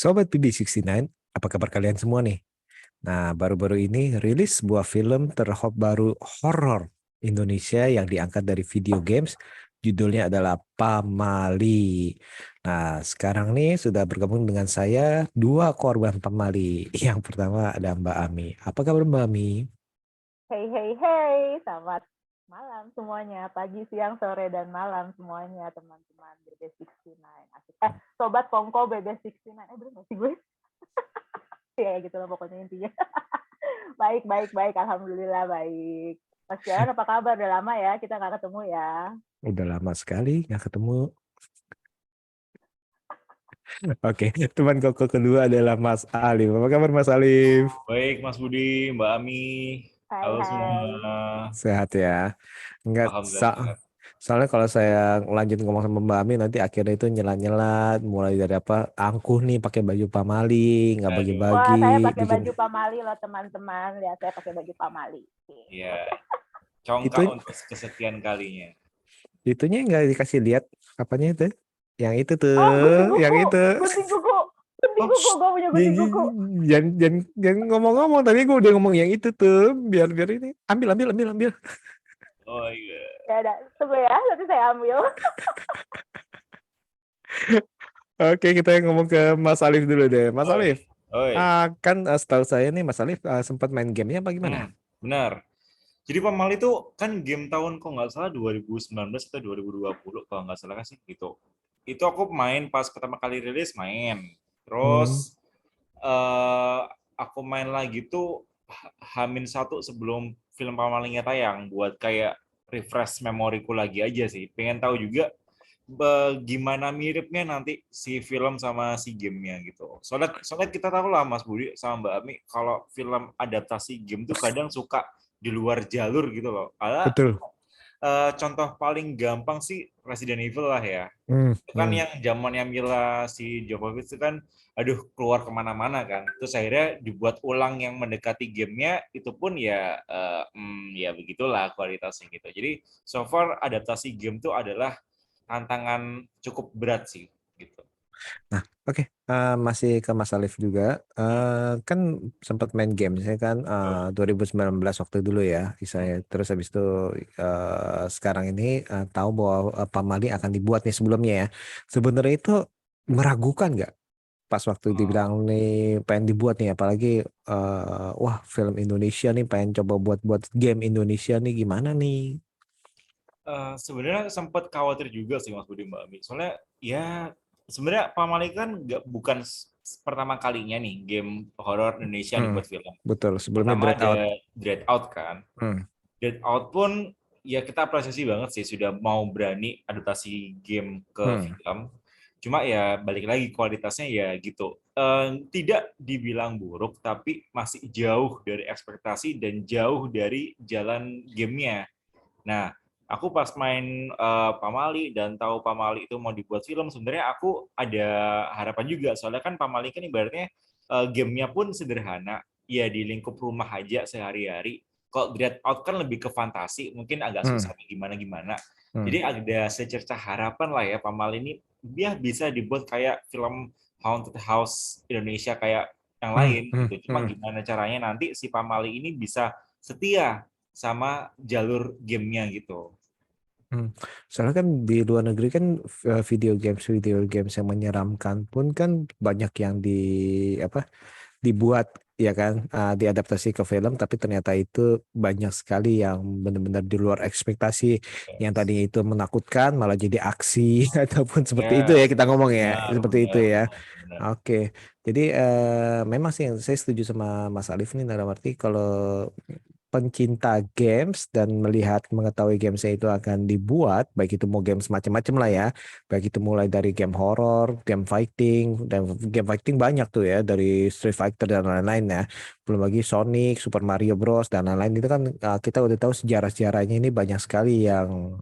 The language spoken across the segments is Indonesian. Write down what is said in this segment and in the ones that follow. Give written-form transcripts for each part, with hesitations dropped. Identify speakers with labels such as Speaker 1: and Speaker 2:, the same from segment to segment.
Speaker 1: Sobat PB69, apa kabar kalian semua nih? Nah, baru-baru ini rilis sebuah film terbaru horor Indonesia yang diangkat dari video games. Judulnya adalah Pamali. Nah, sekarang nih sudah bergabung dengan saya dua korban Pamali. Yang pertama ada Mbak Ami. Apa kabar Mbak Ami?
Speaker 2: Hey, hey, hey, selamat malam semuanya. Pagi, siang, sore, dan malam semuanya, teman-teman BB69. Asik. Sobat Kongko BB69. Bener gak sih gue? Ya, gitu lah pokoknya intinya. Baik, baik, baik. Alhamdulillah, baik. Mas Jalan, apa kabar? Udah lama ya, kita nggak ketemu ya.
Speaker 1: Udah lama sekali nggak ketemu. Oke, teman koko kedua adalah Mas Alif. Apa kabar Mas Alif?
Speaker 3: Baik, Mas Budi, Mbak Ami,
Speaker 2: Hai,
Speaker 3: halo
Speaker 2: hai.
Speaker 3: semua.
Speaker 1: Sehat ya. Enggak,
Speaker 3: Alhamdulillah sehat.
Speaker 1: soalnya kalau saya lanjut ngomong sama Mbak Ami nanti akhirnya itu nyelat-nyelat mulai dari apa angkuh nih pakai baju pamali, nggak
Speaker 3: Aduh,
Speaker 1: bagi-bagi,
Speaker 2: Wah, saya pakai
Speaker 1: bikin
Speaker 2: baju pamali loh, teman-teman. Lihat, saya pakai baju pamali.
Speaker 3: ya
Speaker 1: itu
Speaker 3: congkak untuk kesekian kalinya.
Speaker 1: itunya nggak dikasih lihat apanya itu. Yang itu tuh,
Speaker 2: Oh, gunting
Speaker 1: yang
Speaker 2: kuku.
Speaker 1: itu.
Speaker 2: Gunting kuku. Gunting
Speaker 3: Oh,
Speaker 2: kuku. Gue punya gunting kuku.
Speaker 1: Jangan ngomong-ngomong tadi gue udah ngomong yang itu tuh biar ini ambil.
Speaker 3: oh iya.
Speaker 2: Ya udah, tunggu ya, nanti saya ambil.
Speaker 1: Oke, kita ngomong ke Mas Alif dulu deh. Mas
Speaker 3: Oi,
Speaker 1: Alif,
Speaker 3: oi.
Speaker 1: kan setahu saya nih Mas Alif sempat main gamenya apa gimana?
Speaker 3: Benar. Jadi Pamali itu kan game tahun kok nggak salah 2019 atau 2020 kalau nggak salah kan sih gitu. Itu aku main pas pertama kali rilis main.
Speaker 1: Hmm,
Speaker 3: Terus aku main lagi tuh Hamin satu sebelum film Pamalinya tayang buat kayak refresh memoriku lagi aja sih. Pengen tahu juga gimana miripnya nanti si film sama si gamenya gitu. Soalnya kita tahu lah Mas Budi sama Mbak Ami kalau film adaptasi game tuh kadang suka di luar jalur gitu loh. Ada
Speaker 1: betul.
Speaker 3: contoh paling gampang sih Resident Evil lah ya.
Speaker 1: Hmm,
Speaker 3: Itu kan
Speaker 1: hmm,
Speaker 3: yang zamannya Mila si Jovovich itu kan aduh keluar kemana-mana kan. Terus akhirnya dibuat ulang yang mendekati gamenya itu pun ya ya begitulah kualitasnya gitu. Jadi so far adaptasi game tuh adalah tantangan cukup berat sih gitu.
Speaker 1: Nah, oke. Masih ke Mas Alif juga.
Speaker 3: Hmm.
Speaker 1: Kan sempat main game, saya kan
Speaker 3: Oh.
Speaker 1: 2019 waktu dulu ya,
Speaker 3: Hmm.
Speaker 1: saya. Terus habis itu sekarang ini tahu bahwa Pamali akan dibuat nih sebelumnya ya. Sebenarnya itu meragukan nggak pas waktu dibilang
Speaker 3: Oh.
Speaker 1: nih pengen dibuat nih, apalagi wah film Indonesia nih pengen coba buat game Indonesia nih gimana nih?
Speaker 3: Sebenarnya sempat khawatir juga sih Mas Budi Mbak Ami. Soalnya ya sebenarnya Pamali kan bukan pertama kalinya nih game horor Indonesia yang
Speaker 1: Hmm,
Speaker 3: dibuat film.
Speaker 1: betul. Sebelumnya
Speaker 3: Pertama
Speaker 1: Dread Out.
Speaker 3: ada Dread Out kan.
Speaker 1: Hmm,
Speaker 3: Dread Out pun ya kita apresiasi banget sih sudah mau berani adaptasi game ke
Speaker 1: hmm,
Speaker 3: film. Cuma ya balik lagi kualitasnya ya gitu. Tidak dibilang buruk tapi masih jauh dari ekspektasi dan jauh dari jalan gamenya. Nah, aku pas main Pamali dan tahu Pamali itu mau dibuat film, sebenarnya aku ada harapan juga. Soalnya kan Pamali kan ibaratnya gamenya pun sederhana, ya di lingkup rumah aja sehari-hari. Kalau Dread Out kan lebih ke fantasi, mungkin agak
Speaker 1: hmm,
Speaker 3: susah gimana-gimana.
Speaker 1: hmm,
Speaker 3: Jadi ada secerca harapan lah ya Pamali ini dia bisa dibuat kayak film Haunted House Indonesia kayak yang
Speaker 1: hmm,
Speaker 3: lain
Speaker 1: hmm,
Speaker 3: gitu. Cuma
Speaker 1: hmm.
Speaker 3: gimana caranya nanti si Pamali ini bisa setia sama jalur gamenya gitu.
Speaker 1: Hmm. Soalnya kan di luar negeri kan video games yang menyeramkan pun kan banyak yang apa dibuat ya kan, diadaptasi ke film tapi ternyata itu banyak sekali yang benar-benar di luar ekspektasi, yang
Speaker 3: Yes.
Speaker 1: tadinya itu menakutkan malah jadi aksi ataupun seperti itu ya
Speaker 3: Yes,
Speaker 1: kita ngomong ya,
Speaker 3: benar,
Speaker 1: seperti itu
Speaker 3: benar,
Speaker 1: ya.
Speaker 3: benar, benar.
Speaker 1: Oke, jadi memang sih saya setuju sama Mas Alif nih dalam arti kalau pencinta games dan melihat mengetahui gamesnya itu akan dibuat, baik itu mau games macam-macam lah ya, baik itu mulai dari game horror, game fighting, dan game fighting banyak tuh ya dari Street Fighter dan lain-lain ya, belum lagi Sonic, Super Mario Bros dan lain-lain itu kan kita udah tahu sejarah-sejarahnya ini banyak sekali yang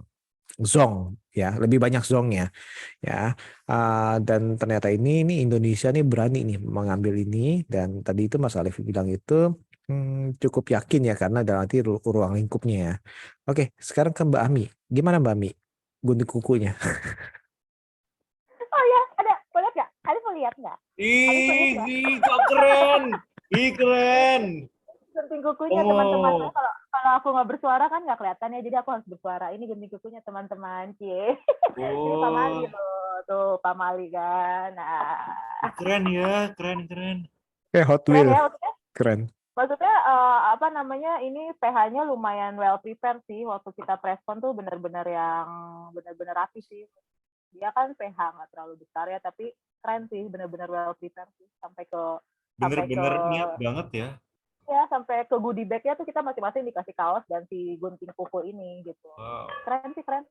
Speaker 1: zong ya, lebih banyak zongnya ya. Dan ternyata ini Indonesia nih berani nih mengambil ini, dan tadi itu Mas Alif bilang itu cukup yakin ya karena ada nanti ruang lingkupnya ya. Oke, sekarang ke Mbak Ami. Gimana Mbak Ami? Gunting kukunya.
Speaker 2: Oh ya, ada. Boleh nggak? Kalian mau lihat nggak? Paling sulit ya.
Speaker 3: Kok keren. Keren.
Speaker 2: Gunting kukunya teman-teman.
Speaker 3: Oh.
Speaker 2: Kalau aku nggak bersuara kan nggak kelihatan ya, jadi aku harus bersuara. Ini gunting kukunya teman-teman, cie. Ini pamali loh, tuh pamali kan. Nah,
Speaker 3: Keren ya, keren.
Speaker 1: Kayak Hot
Speaker 2: keren
Speaker 1: Wheel.
Speaker 2: ya maksudnya.
Speaker 1: Keren.
Speaker 2: Maksudnya apa namanya, ini PH-nya lumayan well prepared sih, waktu kita preskon tuh bener-bener rapi sih. Dia kan PH nggak terlalu besar ya, tapi keren sih, bener-bener well prepared sih, sampai ke
Speaker 3: Bener-bener niat banget ya.
Speaker 2: ya sampai ke goodie bag-nya tuh kita masing-masing dikasih kaos dan si gunting kuku ini gitu.
Speaker 3: Wow.
Speaker 2: Keren sih, keren.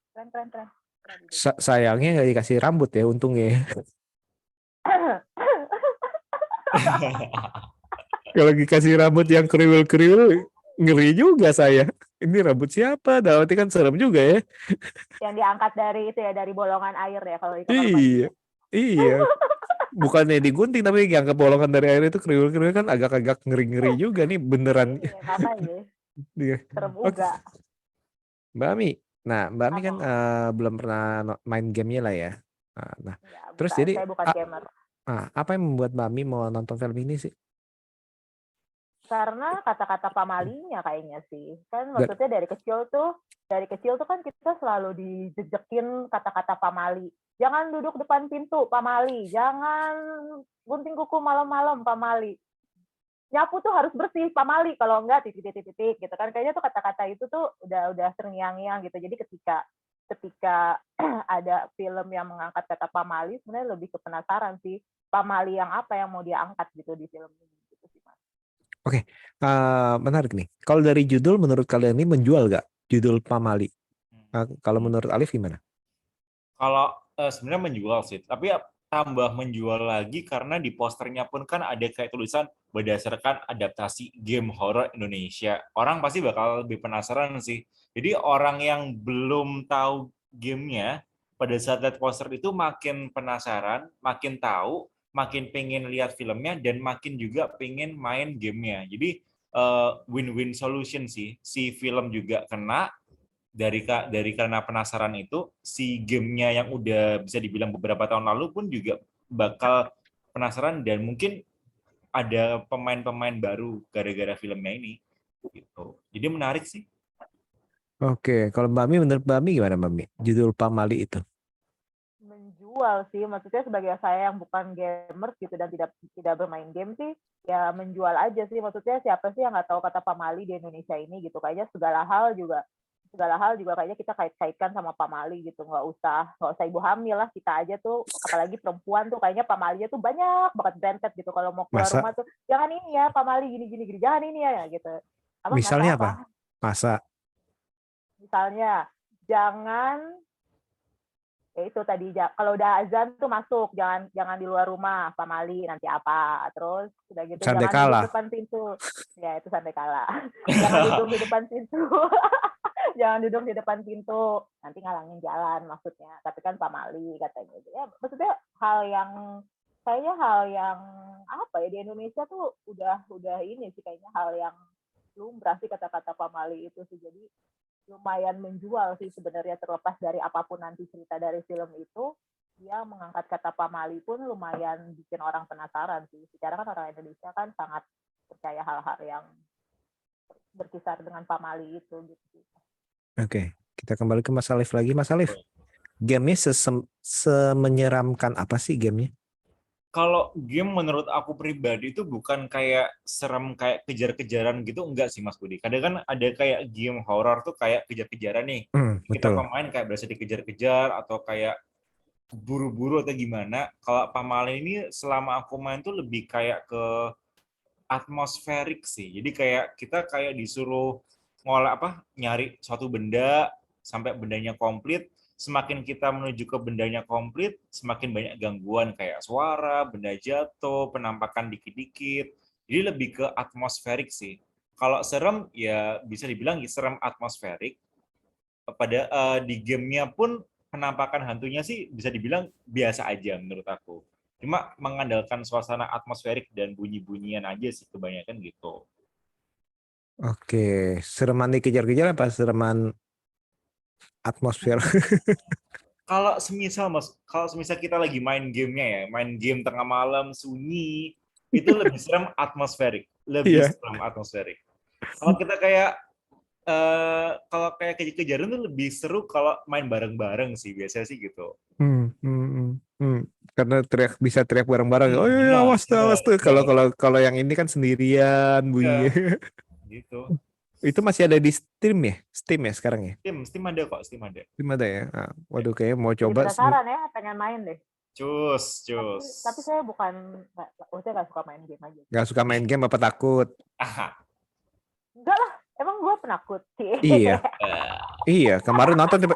Speaker 1: Sayangnya nggak dikasih rambut ya, untungnya. Kalau dikasih rambut yang kriwil-kriwil, ngeri juga saya. Ini rambut siapa? Dalam arti kan serem juga ya.
Speaker 2: Yang diangkat dari itu ya, dari bolongan air ya kalau di kamar
Speaker 1: Iya,
Speaker 2: mandi.
Speaker 1: iya. Bukannya digunting tapi yang kebolongan dari air itu kriwil-kriwil kan agak-agak ngeri-ngeri juga nih beneran.
Speaker 2: Iya, makanya.
Speaker 1: Iya.
Speaker 2: Serem
Speaker 1: Oke,
Speaker 2: juga.
Speaker 1: Mbak Ami. Nah, Mbak Ami kan
Speaker 2: Apa?
Speaker 1: belum pernah main gamenya lah ya. Nah,
Speaker 2: Ya,
Speaker 1: terus
Speaker 2: bukan,
Speaker 1: jadi
Speaker 2: saya bukan gamer.
Speaker 1: apa yang membuat Mbak Ami mau nonton film ini sih?
Speaker 2: Karena kata-kata pamalinya kayaknya sih. Kan
Speaker 1: Dan,
Speaker 2: maksudnya dari kecil tuh kan kita selalu dijejekin kata-kata pamali. Jangan duduk depan pintu, pamali. Jangan gunting kuku malam-malam, pamali. Nyapu tuh harus bersih, pamali. Kalau enggak titik-titik gitu kan. Kayaknya tuh kata-kata itu tuh udah terngiang-ngiang gitu. Jadi ketika ada film yang mengangkat kata pamali, sebenarnya lebih ke penasaran sih. Pamali yang apa yang mau dia angkat gitu di film ini gitu sih, Mas.
Speaker 1: Oke, menarik nih. Kalau dari judul menurut kalian ini menjual gak? Judul Pamali. Kalau menurut Alif gimana?
Speaker 3: Kalau sebenarnya menjual sih, tapi tambah menjual lagi karena di posternya pun kan ada kayak tulisan berdasarkan adaptasi game horror Indonesia. Orang pasti bakal lebih penasaran sih. Jadi orang yang belum tahu gamenya pada saat lihat poster itu makin penasaran, makin tahu, makin pengen lihat filmnya dan makin juga pengen main gamenya. Jadi win-win solution sih. Si film juga kena, dari karena penasaran itu, si gamenya yang udah bisa dibilang beberapa tahun lalu pun juga bakal penasaran dan mungkin ada pemain-pemain baru gara-gara filmnya ini gitu. Jadi menarik sih.
Speaker 1: Oke, kalau Mbak Mi, menurut Mbak Mi gimana Mbak Mi? Judul Pamali itu.
Speaker 2: Menjual sih, maksudnya sebagai saya yang bukan gamers gitu dan tidak bermain game sih, ya menjual aja sih. Maksudnya siapa sih yang nggak tahu kata pamali di Indonesia ini gitu. Kayaknya segala hal juga kayaknya kita kait-kaitkan sama pamali gitu. Nggak usah ibu hamil lah, kita aja tuh, apalagi perempuan tuh kayaknya pamalinya tuh banyak banget branded gitu. Kalau mau keluar
Speaker 1: Masa?
Speaker 2: rumah tuh, jangan ini ya pamali gini jangan ini ya gitu.
Speaker 1: Misalnya
Speaker 2: Masa
Speaker 1: apa?
Speaker 2: apa?
Speaker 1: Masa?
Speaker 2: Misalnya jangan ya itu tadi, kalau udah azan tuh masuk, jangan di luar rumah, pamali nanti apa. Terus udah gitu jangan duduk
Speaker 1: Candekala.
Speaker 2: depan pintu, ya itu sampai kalah. Jangan duduk di depan pintu. Jangan duduk di depan pintu, nanti ngalangin jalan maksudnya. Tapi kan pamali katanya. Ya maksudnya kayaknya hal yang apa ya, di Indonesia tuh udah ini sih, kayaknya hal yang lumrah sih kata-kata pamali itu sih. Jadi lumayan menjual sih sebenarnya, terlepas dari apapun nanti cerita dari film itu, dia mengangkat kata pamali pun lumayan bikin orang penasaran sih. Secara kan orang Indonesia kan sangat percaya hal-hal yang berkisar dengan pamali itu gitu.
Speaker 1: Oke, kita kembali ke Mas Alif lagi. Mas Alif, gamenya semenyeramkan apa sih gamenya?
Speaker 3: Kalau game menurut aku pribadi itu bukan kayak serem kayak kejar-kejaran gitu, enggak sih Mas Budi. Kadang kan ada kayak game horror tuh kayak kejar-kejaran nih. Kita
Speaker 1: Betul.
Speaker 3: pemain kayak berasa dikejar-kejar atau kayak buru-buru atau gimana. Kalau Pamali ini selama aku main tuh lebih kayak ke atmosferik sih. Jadi kayak kita kayak disuruh nyari suatu benda sampai bendanya komplit. Semakin kita menuju ke bendanya komplit, semakin banyak gangguan kayak suara, benda jatuh, penampakan dikit-dikit. Jadi lebih ke atmosferik sih. Kalau serem ya bisa dibilang serem atmosferik. Di gamenya pun penampakan hantunya sih bisa dibilang biasa aja menurut aku. Cuma mengandalkan suasana atmosferik dan bunyi-bunyian aja sih kebanyakan gitu.
Speaker 1: Oke, sereman dikejar-kejar apa sereman atmosfer?
Speaker 3: kalau semisal kita lagi main gamenya ya, main game tengah malam sunyi, itu lebih serem atmosferik,
Speaker 1: Iya.
Speaker 3: Kalau kita kalau kayak kejar-kejaran tuh lebih seru kalau main bareng-bareng sih, biasanya sih gitu.
Speaker 1: Hmm, hmm, hmm, hmm. Karena bisa teriak bareng-bareng. Oh iya,
Speaker 3: Benar,
Speaker 1: awas tuh, awas
Speaker 3: benar,
Speaker 1: tuh. Kalau
Speaker 3: benar.
Speaker 1: kalau kalau yang ini kan sendirian, bunyi.
Speaker 3: Iya, gitu.
Speaker 1: Itu masih ada di Steam ya? Steam ya sekarang ya?
Speaker 3: Steam ada kok, Steam ada.
Speaker 1: Steam ada ya? Ah,
Speaker 3: Ya.
Speaker 1: waduh, kayaknya mau
Speaker 2: Jadi
Speaker 1: coba.
Speaker 2: penasaran ya, pengen main deh.
Speaker 3: Cus.
Speaker 2: Tapi saya maksudnya nggak suka main game aja.
Speaker 1: Nggak suka main game apa takut?
Speaker 3: Aha.
Speaker 2: Enggak lah, emang gue penakut sih.
Speaker 1: Iya, iya. Kemarin nonton coba.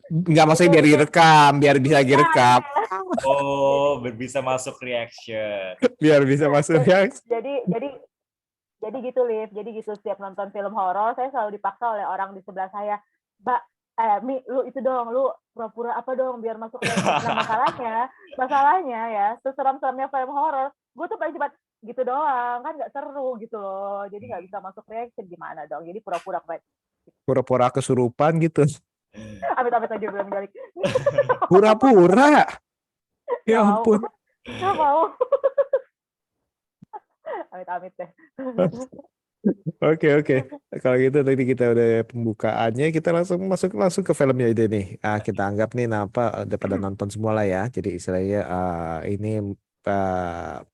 Speaker 1: Nggak, maksudnya biar direkam, biar bisa direkam.
Speaker 3: Oh, bisa masuk reaction.
Speaker 1: Biar bisa masuk ya.
Speaker 2: Jadi gitu, Liv. Jadi gitu, setiap nonton film horor, saya selalu dipaksa oleh orang di sebelah saya. Mbak, Mi, lu itu dong, lu pura-pura apa dong biar masuk reaction. Nah, masalahnya ya, seseram-seramnya film horor, gue tuh paling cepat gitu doang, kan nggak seru gitu loh. Jadi nggak bisa masuk reaction, gimana dong. Jadi pura-pura
Speaker 1: Pura-pura kesurupan gitu.
Speaker 2: amit-amit aja bilang balik.
Speaker 1: Pura-pura. Ya
Speaker 2: Nggak mau.
Speaker 1: ampun.
Speaker 2: Nggak mau. Amit-amit deh.
Speaker 1: Oke. Kalau gitu tadi kita udah pembukaannya, kita langsung ke filmnya ide nih. Kita anggap nih udah pada nonton semua lah ya. Jadi istilahnya ini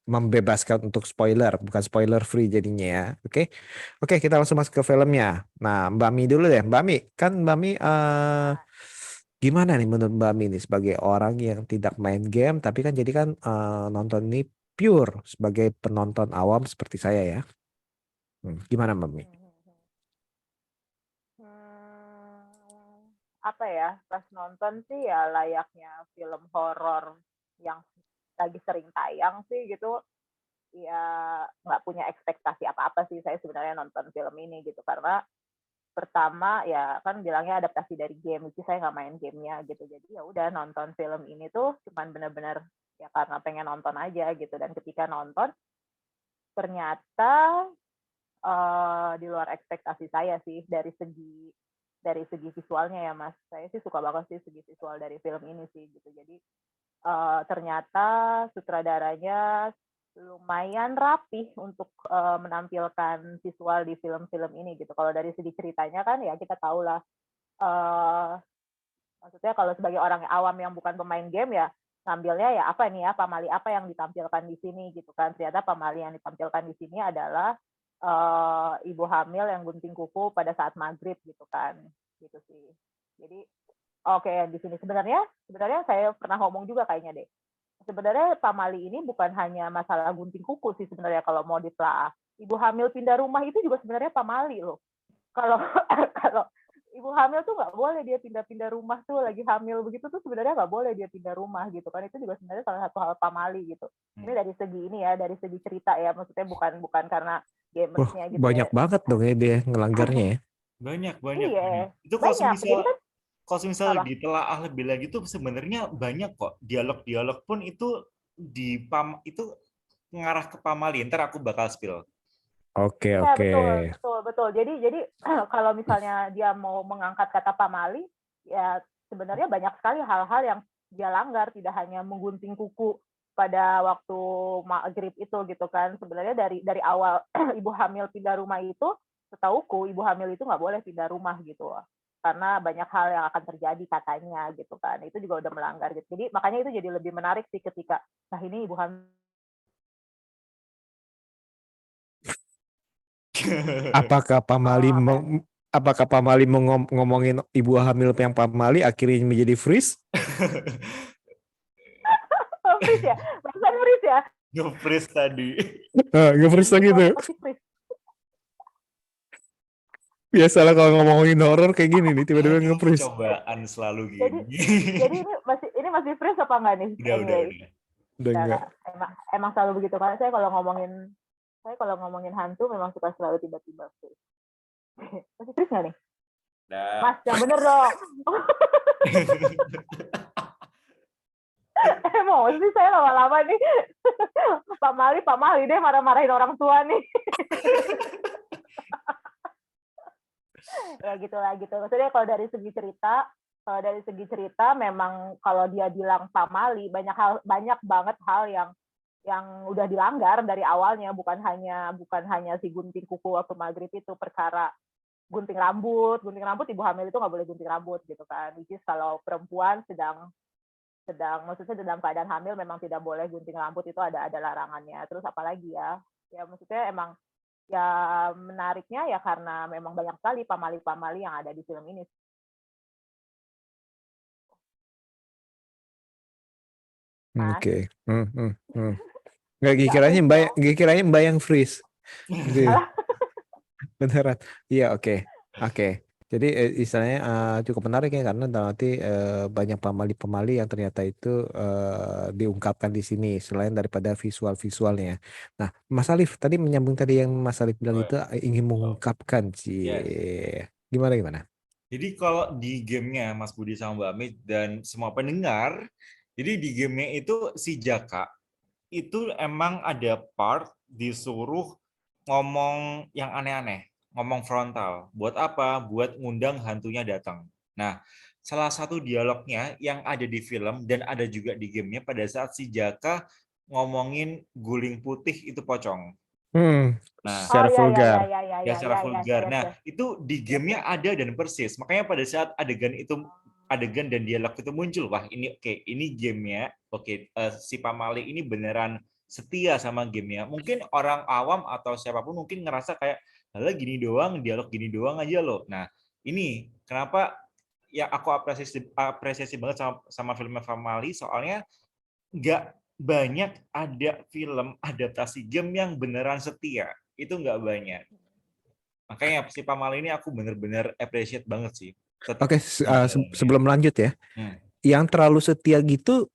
Speaker 1: membebaskan untuk spoiler, bukan spoiler free jadinya ya. Oke, kita langsung masuk ke filmnya. Nah, Mbak Mi dulu deh. Mbak Mi, kan Mbak Mi gimana nih menurut Mbak Mi nih sebagai orang yang tidak main game, tapi kan jadi kan nonton ini pure sebagai penonton awam seperti saya ya. Gimana Mbak Mi?
Speaker 2: Apa ya, pas nonton sih ya layaknya film horor yang lagi sering tayang sih gitu, ya nggak punya ekspektasi apa-apa sih saya sebenarnya nonton film ini gitu, karena pertama ya kan bilangnya adaptasi dari game, jadi saya nggak main gamenya gitu, jadi ya udah nonton film ini tuh cuman bener-bener ya karena pengen nonton aja gitu, dan ketika nonton ternyata di luar ekspektasi saya sih dari segi visualnya ya Mas, saya sih suka banget sih segi visual dari film ini sih gitu, jadi ternyata sutradaranya lumayan rapih untuk menampilkan visual di film-film ini gitu. Kalau dari segi ceritanya kan ya kita tahu lah, maksudnya kalau sebagai orang awam yang bukan pemain game ya ngambilnya ya apa nih ya, pamali apa yang ditampilkan di sini gitu kan. Ternyata pamali yang ditampilkan di sini adalah ibu hamil yang gunting kuku pada saat maghrib gitu kan, gitu sih. Jadi di sini sebenarnya saya pernah ngomong juga kayaknya deh. Sebenarnya pamali ini bukan hanya masalah gunting kuku sih sebenarnya kalau mau ditelaah. Ibu hamil pindah rumah itu juga sebenarnya pamali loh. Kalau ibu hamil tuh nggak boleh dia pindah-pindah rumah tuh, lagi hamil begitu tuh sebenarnya nggak boleh dia pindah rumah gitu kan, itu juga sebenarnya salah satu hal pamali gitu. Ini dari segi ini ya, dari segi cerita ya, maksudnya bukan karena gamersnya gitu.
Speaker 1: Banyak banget dong ya dia ngelanggarnya ya.
Speaker 3: Banyak.
Speaker 2: Iya,
Speaker 3: Itu kalau misal ditelaah lebih lagi tuh sebenarnya banyak kok dialog pun itu itu mengarah ke pamali. Ntar aku bakal spill.
Speaker 1: Oke.
Speaker 2: Betul. Jadi kalau misalnya dia mau mengangkat kata pamali, ya sebenarnya banyak sekali hal-hal yang dia langgar, tidak hanya menggunting kuku pada waktu maghrib itu gitu kan. Sebenarnya dari awal ibu hamil pindah rumah itu, setauku ibu hamil itu nggak boleh pindah rumah gitu, karena banyak hal yang akan terjadi katanya gitu kan. Itu juga udah melanggar gitu. Jadi makanya itu jadi lebih menarik sih ketika ini ibu hamil.
Speaker 1: Apakah Pamali ngomongin ibu hamil yang pamali akhirnya menjadi freeze?
Speaker 2: Freeze ya? Masa freeze ya?
Speaker 3: Nge-freeze tadi.
Speaker 1: Nge-freeze lagi tuh. Biasalah kalau ngomongin horor kayak gini nih, tiba-tiba nge-freeze.
Speaker 3: Cobaan selalu gini.
Speaker 2: Jadi ini masih freeze apa enggak nih?
Speaker 3: Udah
Speaker 1: enggak.
Speaker 2: Emang selalu begitu, karena saya kalau ngomongin hantu memang suka selalu tiba-tiba freeze. Masih freeze nggak nih?
Speaker 3: Nah.
Speaker 2: Mas, yang bener dong. Emosi saya lama-lama nih. Pak Mali deh marah-marahin orang tua nih. Ya gitulah gitu. Maksudnya kalau dari segi cerita, kalau dari segi cerita memang kalau dia bilang pamali banyak banget hal yang udah dilanggar dari awalnya, bukan hanya si gunting kuku waktu maghrib itu, perkara gunting rambut ibu hamil itu nggak boleh gunting rambut gitu kan, which is kalau perempuan sedang maksudnya dalam keadaan hamil memang tidak boleh gunting rambut, itu ada larangannya. Terus apalagi ya maksudnya emang ya menariknya ya karena memang banyak sekali pamali-pamali yang ada di film ini.
Speaker 1: Oke. Nggak
Speaker 2: Tidak
Speaker 1: kiranya
Speaker 2: freeze
Speaker 1: mbak,
Speaker 2: dong.
Speaker 1: kiranya mbak yang freeze. Gitu. Beneran. Iya, oke. Jadi istilahnya cukup menarik ya karena nanti banyak pemali-pemali yang ternyata itu diungkapkan di sini selain daripada visual-visualnya. Nah, Mas Alif tadi menyambung tadi yang Mas Alif bilang itu ingin mengungkapkan sih.
Speaker 3: Yes.
Speaker 1: Gimana?
Speaker 3: Jadi kalau di gamenya Mas Budi sama Mbak Amit dan semua pendengar, jadi di gamenya itu si Jaka itu emang ada part disuruh ngomong yang aneh-aneh, ngomong frontal. Buat apa? Buat ngundang hantunya datang. Nah, salah satu dialognya yang ada di film dan ada juga di gamenya pada saat si Jaka ngomongin guling putih itu pocong. Nah,
Speaker 1: Secara vulgar.
Speaker 3: ya secara vulgar.
Speaker 2: Yes.
Speaker 3: Nah, itu di gamenya ada dan persis. Makanya pada saat adegan dan dialog itu muncul, wah ini oke, ini gamenya, oke, si Pamali ini beneran setia sama gamenya. Mungkin orang awam atau siapapun mungkin ngerasa kayak, halah gini doang, dialog gini doang aja loh. Nah, ini kenapa ya aku apresiasi banget sama filmnya Pamali, soalnya nggak banyak ada film adaptasi game yang beneran setia. Itu nggak banyak. Makanya si Pamal ini aku bener-bener appreciate banget sih.
Speaker 1: Oke, sebelum lanjut ya. Yang terlalu setia gitu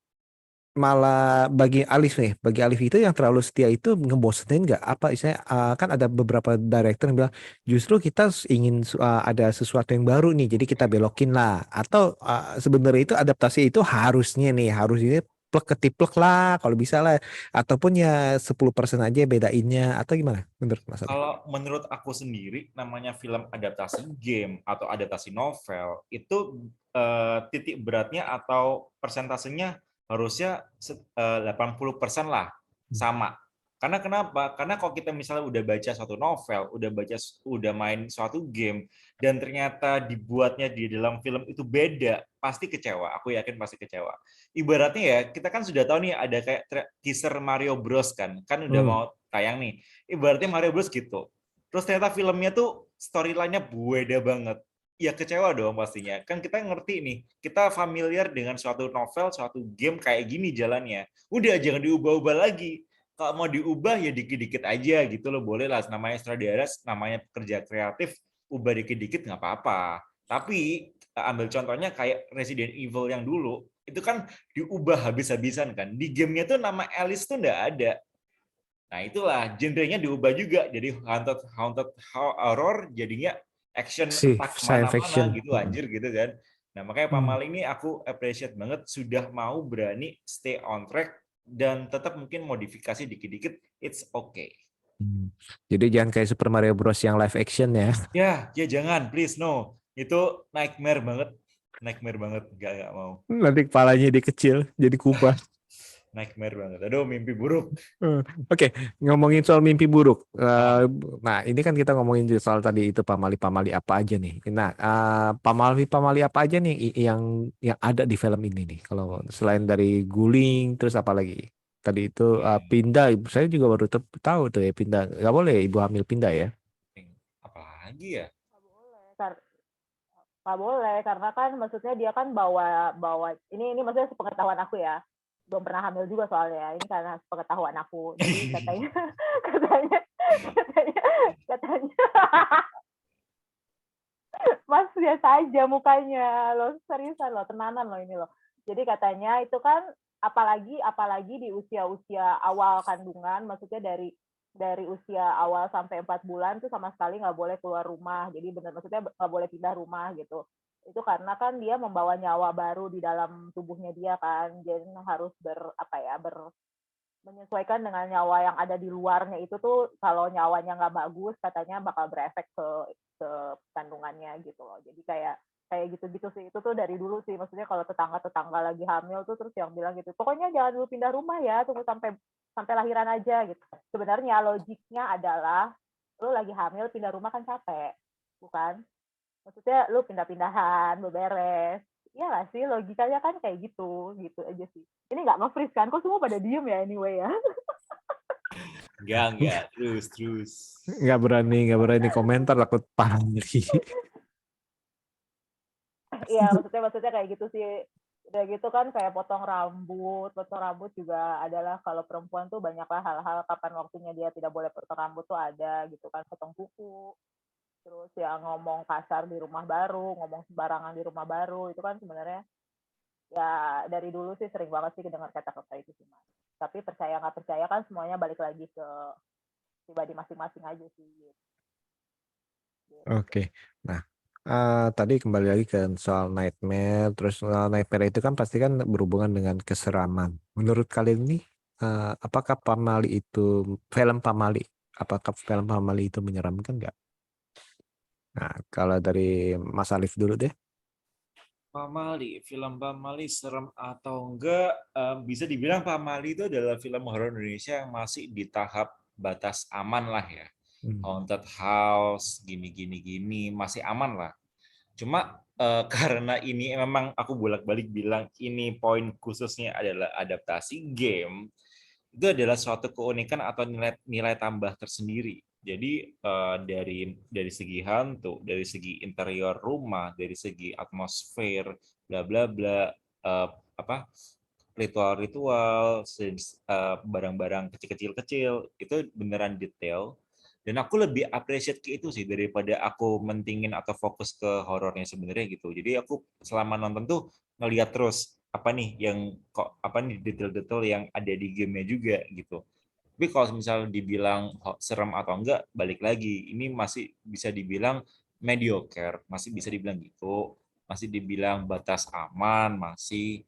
Speaker 1: malah bagi Alif itu yang terlalu setia itu ngebosenin nggak? Apa istilahnya kan ada beberapa director yang bilang justru kita ingin ada sesuatu yang baru nih, jadi kita belokin lah. Atau sebenarnya itu adaptasi itu harusnya plek ketiplek lah kalau bisa lah. Ataupun ya 10% aja bedainnya atau gimana menurut Mas Alif?
Speaker 3: Kalau menurut aku sendiri, namanya film adaptasi game atau adaptasi novel, itu titik beratnya atau persentasenya harusnya 80% lah sama. Karena kenapa? Karena kalau kita misalnya udah baca suatu novel, udah main suatu game, dan ternyata dibuatnya di dalam film itu beda, pasti kecewa. Aku yakin pasti kecewa. Ibaratnya ya, kita kan sudah tahu nih ada kayak teaser Mario Bros kan udah mau tayang nih. Ibaratnya Mario Bros gitu. Terus ternyata filmnya tuh storyline-nya beda banget. Ya kecewa dong pastinya. Kan kita ngerti nih, kita familiar dengan suatu novel, suatu game kayak gini jalannya. Udah jangan diubah-ubah lagi. Kalau mau diubah ya dikit-dikit aja gitu loh, boleh lah. Namanya sutradara, namanya pekerja kreatif, ubah dikit-dikit nggak apa-apa. Tapi ambil contohnya kayak Resident Evil yang dulu, itu kan diubah habis-habisan kan. Di gamenya tuh nama Alice tuh nggak ada. Nah itulah genrenya diubah juga jadi haunted horror, jadinya action entah
Speaker 1: Science
Speaker 3: kemana-mana
Speaker 1: fiction.
Speaker 3: gitu anjir gitu kan. Nah makanya Pamal ini aku appreciate banget sudah mau berani stay on track dan tetap mungkin modifikasi dikit-dikit, it's okay.
Speaker 1: Jadi jangan kayak Super Mario Bros yang live action ya.
Speaker 3: Ya jangan please, no, itu nightmare banget, nggak mau.
Speaker 1: Nanti kepalanya dia kecil jadi kubah.
Speaker 3: Nightmare banget, aduh mimpi buruk.
Speaker 1: Oke, ngomongin soal mimpi buruk. Nah, ini kan kita ngomongin soal tadi itu pamali-pamali apa aja nih. Nah, pamali-pamali apa aja nih yang ada di film ini nih? Kalau selain dari guling, terus apa lagi? Tadi itu pindah. Saya juga baru tahu tuh ya pindah. Gak boleh ibu hamil pindah ya?
Speaker 3: Apalagi ya?
Speaker 2: Nggak boleh karena kan maksudnya dia kan bawa ini maksudnya sepengetahuan aku ya, belum pernah hamil juga soalnya, ini karena pengetahuan aku. Jadi katanya Mas biasa aja mukanya lo, seriusan lo, tenanan lo ini lo. Jadi katanya itu kan apalagi di usia awal kandungan, maksudnya dari usia awal sampai 4 bulan tuh sama sekali nggak boleh keluar rumah. Jadi benar, maksudnya nggak boleh pindah rumah gitu. Itu karena kan dia membawa nyawa baru di dalam tubuhnya dia kan, jadi harus menyesuaikan dengan nyawa yang ada di luarnya itu tuh. Kalau nyawanya nggak bagus katanya bakal berefek ke kandungannya gitu loh. Jadi kayak kayak gitu-gitu sih. Itu tuh dari dulu sih, maksudnya kalau tetangga-tetangga lagi hamil tuh terus yang bilang gitu, pokoknya jangan dulu pindah rumah ya, tunggu sampai lahiran aja gitu. Sebenarnya logiknya adalah lu lagi hamil pindah rumah kan capek, bukan? Maksudnya lu pindah-pindahan, beberes. Iya lah sih, logikanya kan kayak gitu aja sih. Ini nggak nge-freeze kan? Kok semua pada diem ya anyway ya?
Speaker 3: Enggak, terus.
Speaker 1: Nggak berani komentar, takut pamali.
Speaker 2: Iya, maksudnya kayak gitu sih. Udah gitu kan kayak potong rambut juga adalah kalau perempuan tuh banyaklah hal-hal kapan waktunya dia tidak boleh potong rambut tuh ada gitu kan, potong kuku, terus ya ngomong kasar di rumah baru, ngomong sembarangan di rumah baru, itu kan sebenarnya ya dari dulu sih sering banget sih dengar kata-kata itu sih Mas. Tapi percaya nggak percaya kan semuanya balik lagi ke pribadi masing-masing aja sih. Gitu.
Speaker 1: Oke. Nah, tadi kembali lagi ke soal nightmare. Terus nightmare itu kan pasti kan berhubungan dengan keseraman. Menurut kalian ini, apakah film Pamali itu menyeramkan nggak? Nah, kalau dari Mas Alif dulu deh.
Speaker 3: Film Pamali serem atau enggak? Bisa dibilang Pamali itu adalah film horor Indonesia yang masih di tahap batas aman lah ya. Haunted House, gini, masih aman lah. Cuma karena ini memang aku bolak-balik bilang ini poin khususnya adalah adaptasi game, itu adalah suatu keunikan atau nilai tambah tersendiri. Jadi dari segi hantu, dari segi interior rumah, dari segi atmosfer, bla bla bla, apa ritual-ritual, barang-barang kecil-kecil itu beneran detail. Dan aku lebih appreciate ke itu sih daripada aku mentingin atau fokus ke horornya sebenarnya gitu. Jadi aku selama nonton tuh ngeliat terus apa nih detail-detail yang ada di gamenya juga gitu. Tapi kalau misalnya dibilang serem atau enggak, balik lagi ini masih bisa dibilang mediocre, masih bisa dibilang gitu, masih dibilang batas aman, masih.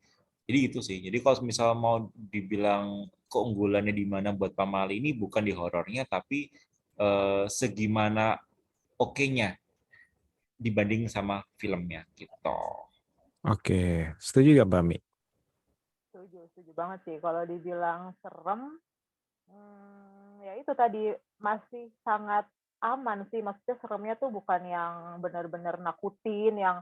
Speaker 3: Jadi gitu sih. Jadi kalau misalnya mau dibilang keunggulannya di mana buat Pamali ini bukan di horornya, tapi segimana oke-nya dibanding sama filmnya gitu.
Speaker 1: Oke, setuju gak Mbak Mi?
Speaker 2: Setuju banget sih. Kalau dibilang serem, ya itu tadi masih sangat aman sih. Maksudnya seremnya tuh bukan yang benar-benar nakutin, yang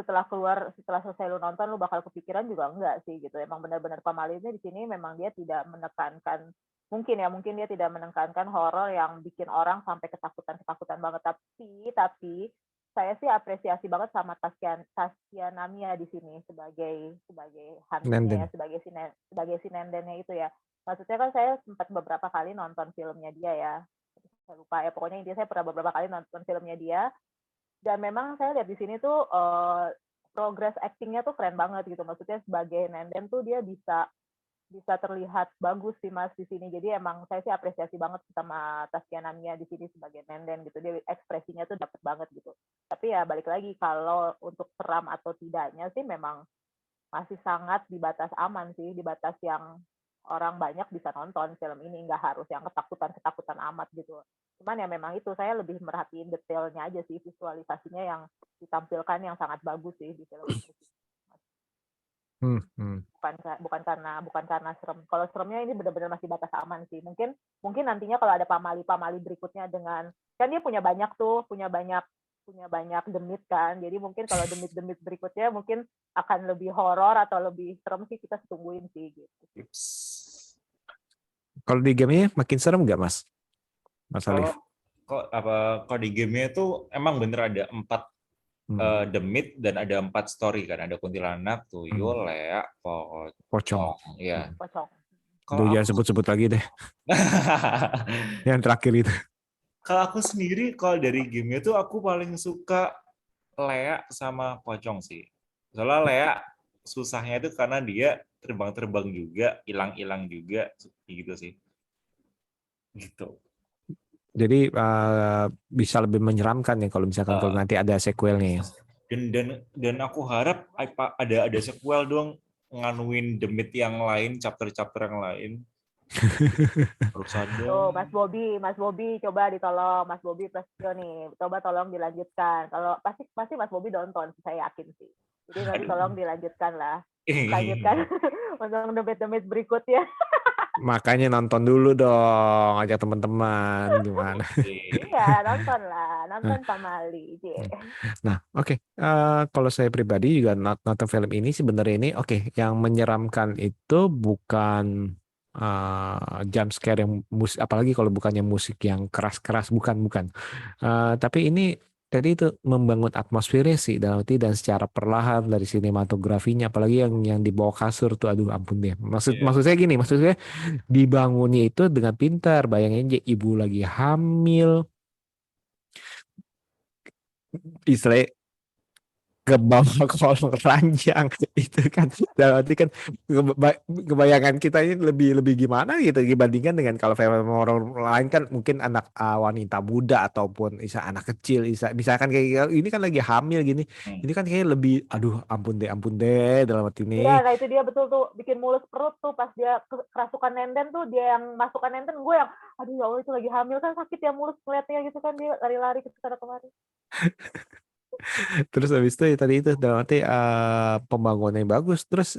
Speaker 2: setelah selesai lu nonton lu bakal kepikiran juga enggak sih gitu. Emang benar-benar Pamalinya di sini memang dia tidak menekankan, mungkin dia tidak menekankan horor yang bikin orang sampai ketakutan banget. Tapi saya sih apresiasi banget sama Tasya Namia di sini sebagai hantunya ya,
Speaker 1: Nenden.
Speaker 2: sebagai si Nendennya itu ya. Maksudnya kan saya sempat beberapa kali nonton filmnya dia ya. Saya lupa ya, pokoknya intinya saya pernah beberapa kali nonton filmnya dia. Dan memang saya lihat di sini tuh progress actingnya tuh keren banget gitu. Maksudnya sebagai Nenden tuh dia bisa terlihat bagus sih Mas di sini. Jadi emang saya sih apresiasi banget sama Tasya Namia di sini sebagai Nenden gitu. Dia ekspresinya tuh dapet banget gitu. Tapi ya balik lagi kalau untuk seram atau tidaknya sih memang masih sangat di batas aman sih, di batas yang orang banyak bisa nonton film ini, nggak harus yang ketakutan amat gitu. Cuman ya memang itu saya lebih merhatiin detailnya aja sih, visualisasinya yang ditampilkan yang sangat bagus sih di film ini. Bukan karena serem. Kalau seremnya ini benar-benar masih batas aman sih. Mungkin nantinya kalau ada pamali berikutnya dengan kan dia punya banyak demit kan. Jadi mungkin kalau demit berikutnya mungkin akan lebih horor atau lebih serem sih, kita tungguin sih gitu.
Speaker 1: Kalau di gamenya makin serem nggak Mas Alif?
Speaker 3: Kalau di gamenya tuh emang bener ada 4 demit dan ada 4 story kan, ada kuntilanak, tuyul, lea,
Speaker 1: Pocong.
Speaker 3: ya.
Speaker 2: Pocong.
Speaker 1: Duh, jangan sebut-sebut lagi deh. Yang terakhir itu.
Speaker 3: Kalau aku sendiri, kalau dari gamenya tuh aku paling suka Lea sama Pocong sih. Soalnya Lea susahnya itu karena dia terbang-terbang juga, hilang-hilang juga, gitu sih. Gitu.
Speaker 1: Jadi bisa lebih menyeramkan ya kalau misalkan kalau nanti ada sequelnya.
Speaker 3: Dan aku harap ada sequel dong nganuin demit yang lain, chapter-chapter yang lain.
Speaker 2: Tuh,
Speaker 3: Rusadam.
Speaker 2: Mas Bobby coba ditolong, Mas Bobby Prasetyo nih, coba tolong dilanjutkan. Kalau pasti pasti Mas Bobby nonton, saya yakin sih. Jadi nanti
Speaker 3: Aduh.
Speaker 2: tolong dilanjutkan lah, lanjutkan untuk demit-demit berikutnya.
Speaker 1: Makanya nonton dulu dong, ajak teman-teman gimana.
Speaker 2: Iya, nonton lah,
Speaker 1: Nah,
Speaker 2: nonton Pamali.
Speaker 1: nah, oke. Kalau saya pribadi juga nonton film ini sebenarnya ini oke. Yang menyeramkan itu bukan jump scare yang musik, apalagi kalau bukannya musik yang keras-keras, bukan, bukan. Tapi ini tadi itu membangun atmosfernya sih dalam arti dan secara perlahan dari sinematografinya, apalagi yang di bawah kasur tuh, aduh ampun deh. Maksud
Speaker 3: Iya.
Speaker 1: maksud saya gini, maksud saya dibangunnya itu dengan pintar. Bayangin aja ibu lagi hamil, istilahnya ke bawah kolong ranjang itu kan berarti kan kebayangan kita ini lebih lebih gimana gitu dibandingkan dengan kalau film orang lain kan mungkin anak wanita muda ataupun anak kecil misalkan kayak ini kan lagi hamil gini,
Speaker 3: Hmm.
Speaker 1: ini kan kayak lebih aduh ampun deh dalam arti ini.
Speaker 2: Iya, nah itu dia betul tuh, bikin mulus perut tuh pas dia kerasukan nenden tuh, dia yang masukkan nenden, gue yang aduh ya Allah itu lagi hamil kan sakit ya mulus ngeliatnya gitu kan, dia lari-lari ke sana kemari.
Speaker 1: Terus habis itu ya tadi itu dalam arti pembangunan yang bagus. Terus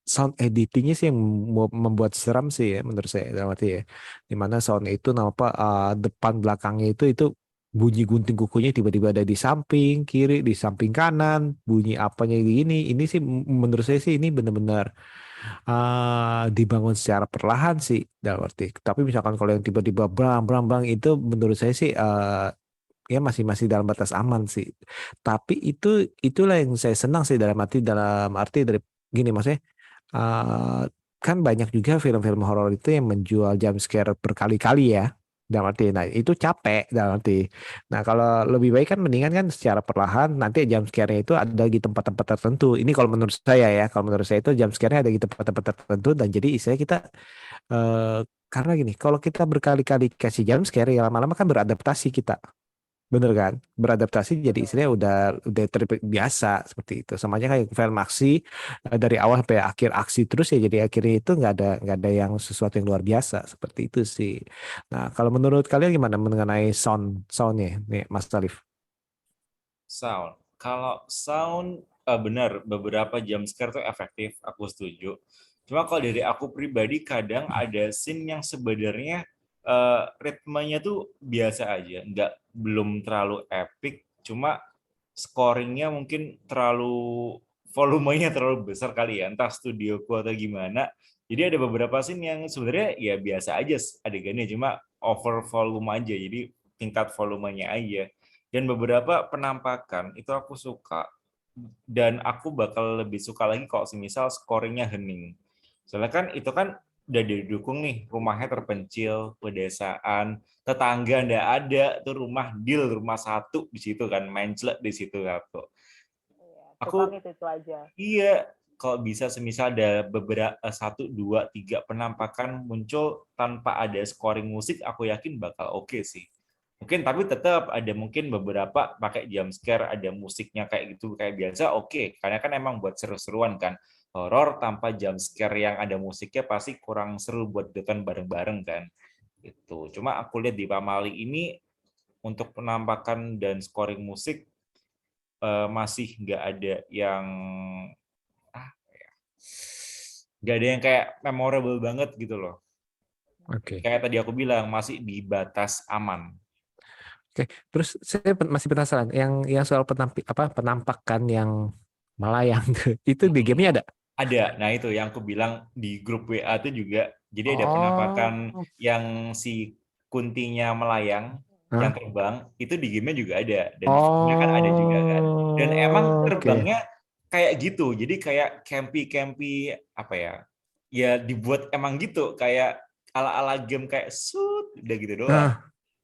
Speaker 1: sound editingnya sih yang membuat seram sih ya menurut saya dalam arti ya. Dimana sound itu apa depan belakangnya itu bunyi gunting kukunya tiba-tiba ada di samping kiri, di samping kanan, bunyi apanya gini. Ini sih menurut saya sih ini benar-benar dibangun secara perlahan sih dalam arti. Tapi misalkan kalau yang tiba-tiba bang bang bang itu menurut saya sih ya masih masih dalam batas aman sih. Tapi itulah yang saya senang sih dalam arti dari gini maksudnya eh, kan banyak juga film-film horor itu yang menjual jump scare berkali-kali ya. Dalam arti, nah itu capek dalam arti. Nah kalau lebih baik kan mendingan kan secara perlahan nanti jump scare-nya itu ada di tempat-tempat tertentu. Ini kalau menurut saya ya, kalau menurut saya itu jump scare-nya ada di tempat-tempat tertentu dan jadi istilahnya kita eh, karena gini, kalau kita berkali-kali kasih jump scare ya lama-lama kan beradaptasi kita. Bener kan? Beradaptasi jadi istilahnya udah terbiasa seperti itu. Sama aja kayak film aksi dari awal sampai akhir aksi terus ya jadi akhirnya itu nggak ada yang sesuatu yang luar biasa seperti itu sih. Nah, kalau menurut kalian gimana mengenai soundnya nih Mas Talif?
Speaker 3: Sound. Kalau sound benar beberapa jump scare tuh efektif, aku setuju. Cuma kalau dari aku pribadi kadang ada scene yang sebenarnya ritmenya tuh biasa aja, belum terlalu epic, cuma scoringnya mungkin volumenya terlalu besar kali ya, entah studioku atau gimana. Jadi ada beberapa scene yang sebenarnya ya biasa aja adegannya, cuma over volume aja, jadi tingkat volumenya aja. Dan beberapa penampakan itu aku suka, dan aku bakal lebih suka lagi kalau semisal scoringnya hening. Soalnya kan itu kan udah didukung nih, rumahnya terpencil, pedesaan, tetangga ndak ada, tuh rumah deal, rumah satu di situ kan, menclet di situ aku.
Speaker 2: Iya, tukang
Speaker 3: Aku
Speaker 2: itu aja.
Speaker 3: iya, kalau bisa semisal ada beberapa satu, dua, tiga penampakan muncul tanpa ada scoring musik, aku yakin bakal oke sih. Mungkin tapi tetap ada mungkin beberapa pakai jump scare, ada musiknya kayak gitu kayak biasa, oke. Karena kan emang buat seru-seruan kan. Horor tanpa jump scare yang ada musiknya pasti kurang seru buat nonton bareng-bareng kan. Itu. Cuma aku lihat di Pamali ini untuk penampakan dan scoring musik masih ah, nggak ada yang kayak memorable banget gitu loh.
Speaker 1: Oke.
Speaker 3: Kayak tadi aku bilang masih di batas aman.
Speaker 1: Oke. Terus saya masih penasaran yang soal penampakan yang melayang tuh. Itu di gamenya ada?
Speaker 3: Ada. Nah itu yang aku bilang di grup WA itu juga. Jadi ada
Speaker 1: Oh.
Speaker 3: penampakan yang si Kuntinya melayang, yang
Speaker 1: Hah?
Speaker 3: terbang, itu di game-nya juga ada. Dan di filmnya kan ada juga kan. Dan emang
Speaker 1: Oh, oke.
Speaker 3: terbangnya kayak gitu. Jadi kayak campy-campy, apa ya, ya dibuat emang gitu. Kayak ala-ala game kayak shoot, udah gitu
Speaker 1: Nah,
Speaker 3: doang.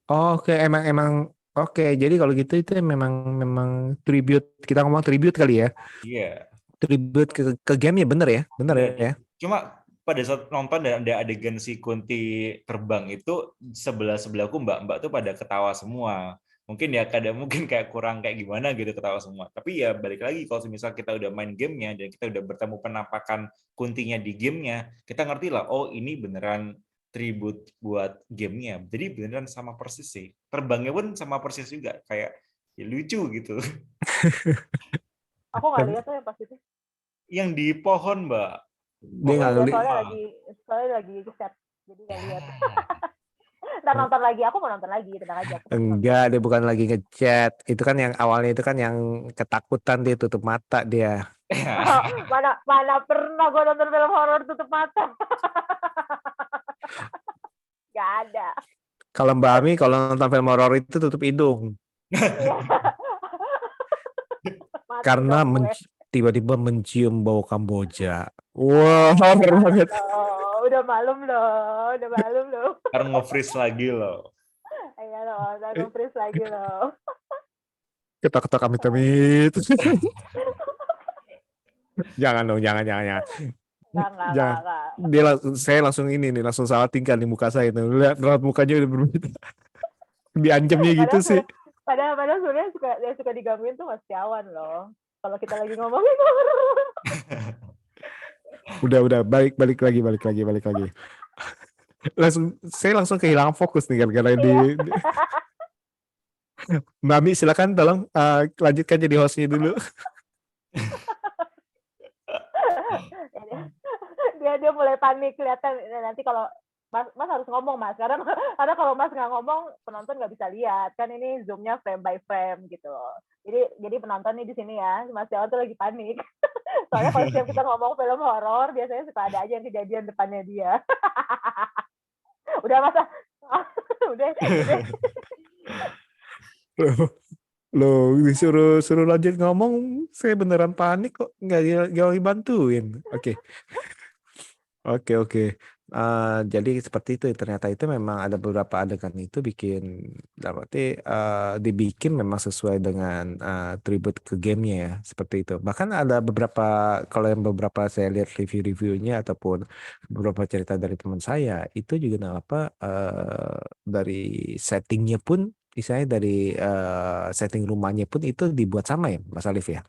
Speaker 1: oh, oke emang emang oke. Jadi kalau gitu itu memang memang tribute kita ngomong tribute kali ya.
Speaker 3: Iya.
Speaker 1: Tribute ke game ya bener
Speaker 3: Iya,
Speaker 1: ya.
Speaker 3: cuma pada saat nonton dan ada adegan si Kunti terbang itu sebelah-sebelahku mbak-mbak tuh pada ketawa semua. Mungkin ya mungkin kayak kurang kayak gimana gitu ketawa semua. Tapi ya balik lagi kalau misal kita udah main gamenya dan kita udah bertemu penampakan kuntinya di gamenya, kita ngerti lah, oh ini beneran tribute buat gamenya. Jadi beneran sama persis sih. Terbangnya pun sama persis juga, kayak ya lucu gitu.
Speaker 2: Aku nggak lihat tuh yang pas itu.
Speaker 3: Yang di pohon, Mbak.
Speaker 1: Dia
Speaker 2: Oh
Speaker 1: nggak
Speaker 2: iya,
Speaker 1: ngeli.
Speaker 2: soalnya lagi set, jadi nggak lihat. Ntar nonton lagi, aku mau nonton lagi, tenang aja.
Speaker 1: Enggak, dia bukan lagi ngechat. Itu kan yang awalnya itu kan yang ketakutan, dia tutup mata dia.
Speaker 2: Mana pernah gue nonton film horor tutup mata. Gak ada.
Speaker 1: Kalau Mbak Ami kalau nonton film horor itu tutup hidung. Karena tiba-tiba mencium bau Kamboja. Wah, horor banget.
Speaker 2: Udah malam loh.
Speaker 3: Harus nge-freeze lagi loh.
Speaker 2: Iya loh, udah nge-freeze lagi loh.
Speaker 1: Ketok-ketok amit-amit. Jangan dong, jangan.
Speaker 2: Enggak.
Speaker 1: Saya langsung langsung salah tingkah di muka saya. Lihat raut mukanya udah berbeda. Diancamnya gitu sih.
Speaker 2: Padahal sebenarnya suka digangguin tuh Mas Tiawan loh. Kalau kita lagi ngomongin.
Speaker 1: Udah balik lagi. Saya langsung kehilangan fokus nih gara-gara Mami silakan tolong lanjutkan jadi hostnya dulu.
Speaker 2: dia mulai panik kelihatan nanti kalau Mas harus ngomong Mas karena kalau Mas nggak ngomong penonton nggak bisa lihat kan ini zoomnya frame by frame gitu jadi penonton nih di sini ya Mas Jawan tuh lagi panik soalnya kalau setiap kita ngomong film horor biasanya suka ada aja yang kejadian depannya dia. Udah Mas udah.
Speaker 1: Loh, disuruh lanjut ngomong, saya beneran panik kok, nggak dibantuin. Oke. Jadi seperti itu, ternyata itu memang ada beberapa adegan itu berarti dibikin memang sesuai dengan tribute ke gamenya ya, seperti itu. Bahkan ada kalau yang beberapa saya lihat review-reviewnya ataupun beberapa cerita dari teman saya, itu juga dari settingnya pun, misalnya dari setting rumahnya pun itu dibuat sama ya, Mas Alif ya?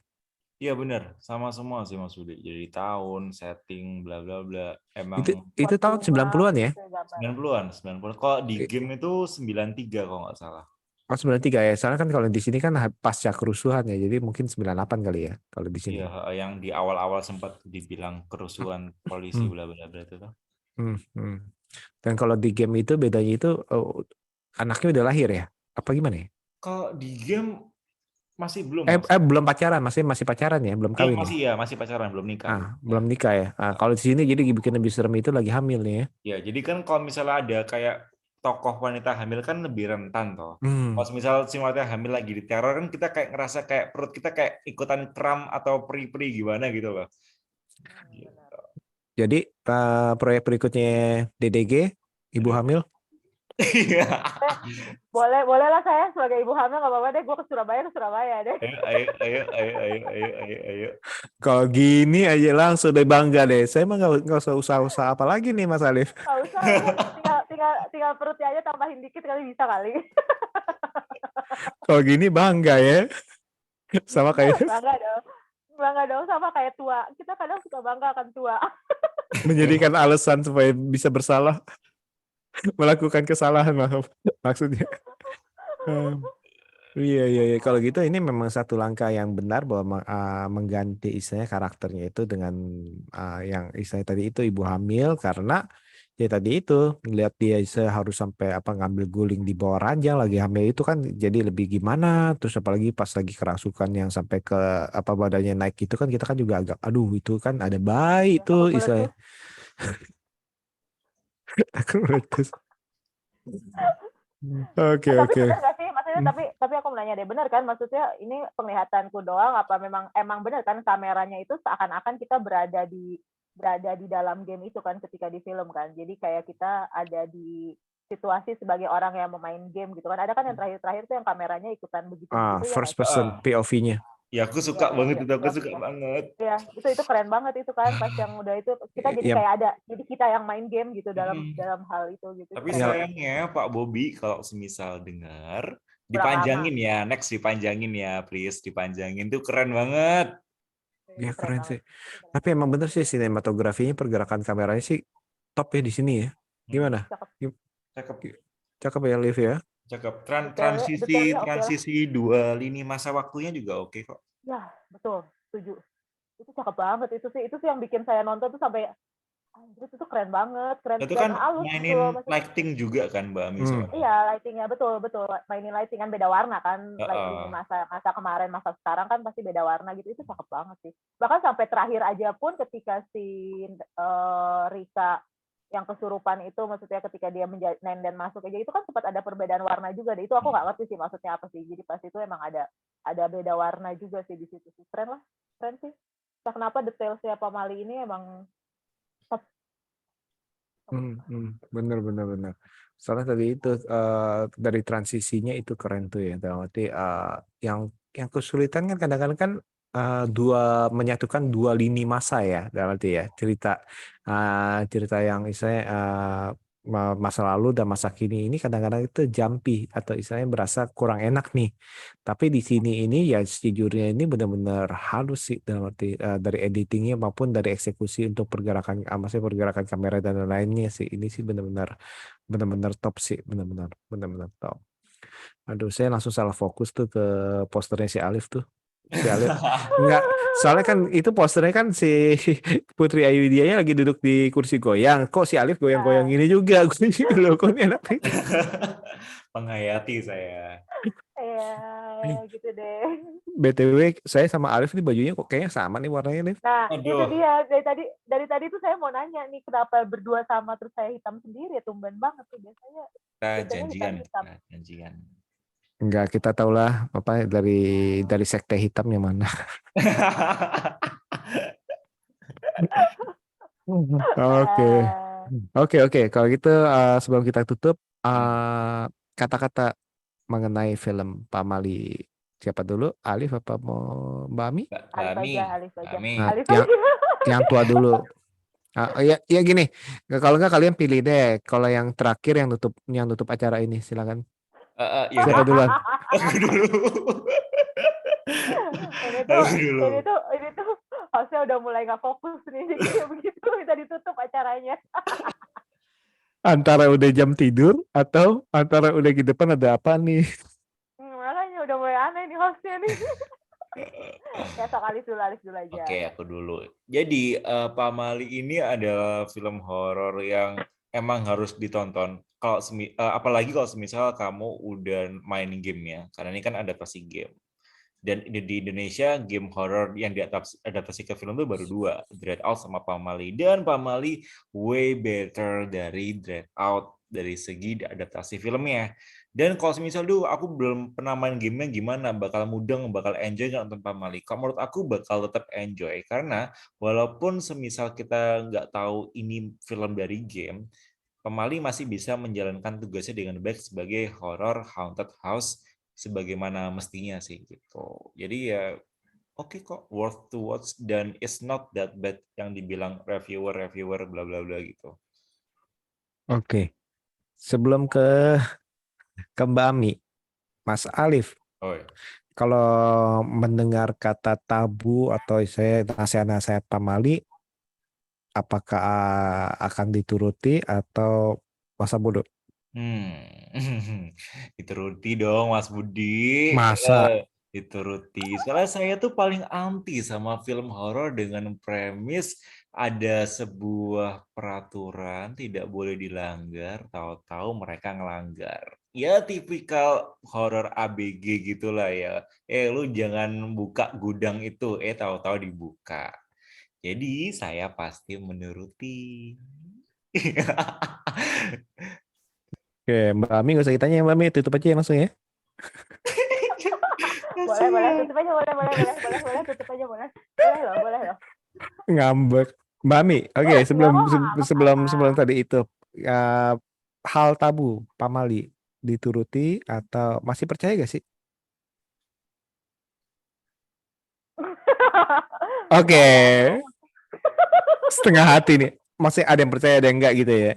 Speaker 3: Iya benar, sama semua sih Mas Budi. Jadi tahun, setting, bla bla bla. Emang
Speaker 1: Itu tahun 90-an ya?
Speaker 3: 90-an. Kalau di game itu 93 kalau nggak salah.
Speaker 1: Oh, 93 ya. Soalnya kan kalau di sini kan pasca kerusuhan ya. Jadi mungkin 98 kali ya kalau di sini.
Speaker 3: Iya, yang di awal-awal sempat dibilang kerusuhan polisi bla bla bla itu tuh.
Speaker 1: Dan kalau di game itu bedanya itu anaknya udah lahir ya? Apa gimana ya?
Speaker 3: Kalau di game masih belum.
Speaker 1: Belum pacaran, masih pacaran ya, belum kawin.
Speaker 3: Masih pacaran, belum nikah.
Speaker 1: Belum nikah ya. Kalau di sini jadi bikin lebih serem itu lagi hamil nih ya.
Speaker 3: Ya, jadi kan kalau misalnya ada kayak tokoh wanita hamil kan lebih rentan toh. Kalau misalnya si wanita hamil lagi di teror kan kita kayak ngerasa kayak perut kita kayak ikutan kram atau peri-peri gimana gitu loh.
Speaker 1: Jadi proyek berikutnya DDG, ibu hamil.
Speaker 2: boleh lah saya sebagai ibu hamil nggak apa-apa deh, gue ke Surabaya deh.
Speaker 3: Ayo.
Speaker 1: Kalau gini aja langsung deh, bangga deh. Saya mah nggak usah usaha apa lagi nih Mas Alif.
Speaker 2: Nggak usah, tinggal perutnya aja tambahin dikit kali bisa kali.
Speaker 1: Kalau gini bangga ya, sama kayak.
Speaker 2: Bangga dong sama kayak tua. Kita kadang suka bangga akan tua.
Speaker 1: Menjadikan alasan supaya bisa bersalah, melakukan kesalahan maksudnya. Iya. Kalau gitu ini memang satu langkah yang benar bahwa mengganti istilahnya karakternya itu dengan yang istilahnya tadi itu ibu hamil, karena ya tadi itu ngelihat dia harus sampai ngambil guling di bawah ranjang lagi hamil itu kan jadi lebih gimana, terus apalagi pas lagi kerasukan yang sampai ke badannya naik itu kan kita kan juga agak aduh, itu kan ada bayi itu istilahnya. Aku meletus. Oke.
Speaker 2: Benar nggak sih maksudnya, tapi aku menanya deh, benar kan maksudnya ini penglihatanku doang apa emang benar kan kameranya itu seakan-akan kita berada di dalam game itu kan ketika di film kan, jadi kayak kita ada di situasi sebagai orang yang memain game gitu kan. Ada kan yang terakhir tuh yang kameranya ikutan begitu
Speaker 1: first person POV-nya.
Speaker 3: Ya aku suka banget itu, aku suka banget.
Speaker 2: Ya itu keren banget itu kan, pas yang udah itu kita jadi kayak ada, jadi kita yang main game gitu dalam hal itu gitu.
Speaker 3: Tapi sayangnya Pak Bobby kalau semisal dengar, Dipanjangin ya, next dipanjangin ya, please dipanjangin tuh keren banget.
Speaker 1: Ya keren sih. Tapi emang bener sih sinematografinya, pergerakan kameranya sih top ya di sini ya. Gimana?
Speaker 2: Cakep.
Speaker 3: Cakep,
Speaker 1: Cakep ya Liv ya.
Speaker 3: cakep.
Speaker 2: Detailnya oke lah.
Speaker 3: Transisi dua lini masa waktunya juga oke kok.
Speaker 2: Ya, betul. Setuju. Itu cakep banget itu sih yang bikin saya nonton tuh sampai anjir itu tuh keren banget, keren
Speaker 3: Itu
Speaker 2: dan
Speaker 3: kan
Speaker 2: halus gitu
Speaker 3: mainin
Speaker 2: loh maksudnya.
Speaker 3: lighting juga kan Mbak Ami soalnya.
Speaker 2: Iya, lightingnya betul. Mainin lighting kan beda warna kan. Lighting masa kemarin, masa sekarang kan pasti beda warna gitu. Itu cakep banget sih. Bahkan sampai terakhir aja pun ketika si Rika yang kesurupan itu, maksudnya ketika dia nenden masuk aja itu kan sempat ada perbedaan warna juga deh. Itu aku nggak ngerti sih maksudnya apa sih. Jadi pas itu emang ada beda warna juga sih di situ sih. Keren lah, keren sih. Nah, kenapa detailnya Pamali ini emang top.
Speaker 1: Bener. Soalnya tadi itu dari transisinya itu keren tuh ya. Dalam arti yang kesulitan kan kadang-kadang kan menyatukan dua lini masa ya. Dalam arti ya cerita yang istilahnya masa lalu dan masa kini ini kadang-kadang itu jumpy atau istilahnya berasa kurang enak nih. Tapi di sini ini ya sejujurnya ini benar-benar halus sih dalam arti dari editingnya maupun dari eksekusi untuk pergerakan, maksudnya pergerakan kamera dan lainnya sih ini sih benar-benar top sih, benar-benar top. Aduh, saya langsung salah fokus tuh ke posternya si Alif tuh. Si Alif enggak, soalnya kan itu posternya kan si Putri Ayudianya lagi duduk di kursi goyang. Kok si Alif goyang-goyang ini juga? Loh, kok ini enak.
Speaker 3: Menghayati saya.
Speaker 2: Ya, gitu deh.
Speaker 1: BTW saya sama Alif nih bajunya kok kayaknya sama nih warnanya nih.
Speaker 2: Nah,
Speaker 3: Aduh.
Speaker 2: itu dia dari tadi tuh saya mau nanya nih kenapa berdua sama terus saya hitam sendiri ya, tumben banget tuh biasanya.
Speaker 3: Janjian.
Speaker 1: Enggak, kita tahulah apa dari sekte hitam yang mana. Oke. Kalau gitu sebelum kita tutup kata-kata mengenai film Pamali siapa dulu? Alif apa mau Mbak Ami?
Speaker 2: Alif aja.
Speaker 1: Nah, yang tua dulu. Ya gini, kalau nggak kalian pilih deh. Kalau yang terakhir yang nutup acara ini, silakan. Siapa duluan?
Speaker 3: Aku dulu.
Speaker 2: Ini tuh harusnya udah mulai nggak fokus nih, jadi begitu kita ditutup acaranya.
Speaker 1: Antara udah jam tidur atau antara udah di depan ada apa nih?
Speaker 2: Makanya udah mulai aneh nih hostnya nih. Ya, sok Alif dulu aja.
Speaker 3: Oke, aku dulu. Jadi Pamali ini adalah film horor yang emang harus ditonton. Apalagi kalau semisal kamu udah main game ya, karena ini kan adaptasi game. Dan di Indonesia game horor yang diadaptasi ke film itu baru 2, Dread Out sama Pamali. Dan Pamali way better dari Dread Out dari segi adaptasi filmnya. Dan kalau misal dulu aku belum pernah main gamenya gimana, bakal mudeng, bakal enjoy nggak nonton Pamali? Kalau menurut aku bakal tetap enjoy karena walaupun semisal kita nggak tahu ini film dari game, Pamali masih bisa menjalankan tugasnya dengan baik sebagai horror haunted house sebagaimana mestinya sih gitu. Jadi ya oke kok, worth to watch dan it's not that bad yang dibilang reviewer bla bla bla gitu.
Speaker 1: Oke. Sebelum ke Mbak Ami, Mas Alif. Kalau mendengar kata tabu atau saya nasihat-nasihat Pamali, apakah akan dituruti atau masa bodoh?
Speaker 3: Dituruti dong Mas Budi.
Speaker 1: Masa?
Speaker 3: Dituruti. Soalnya saya tuh paling anti sama film horor dengan premis ada sebuah peraturan tidak boleh dilanggar, tahu-tahu mereka ngelanggar. Ya tipikal horor ABG gitulah ya. Lu jangan buka gudang itu, tahu-tahu dibuka. Jadi saya pasti menuruti.
Speaker 1: Oke, Mbak Ami nggak usah ditanya ya Mbak Ami, tutup aja ya langsung ya.
Speaker 2: boleh tutup aja boleh tutup aja boleh loh.
Speaker 1: Ngambek. Mbak Ami, oke, sebelum tadi itu hal tabu Pamali dituruti atau masih percaya gak sih? Oke. Setengah hati nih. Masih ada yang percaya ada yang enggak gitu ya?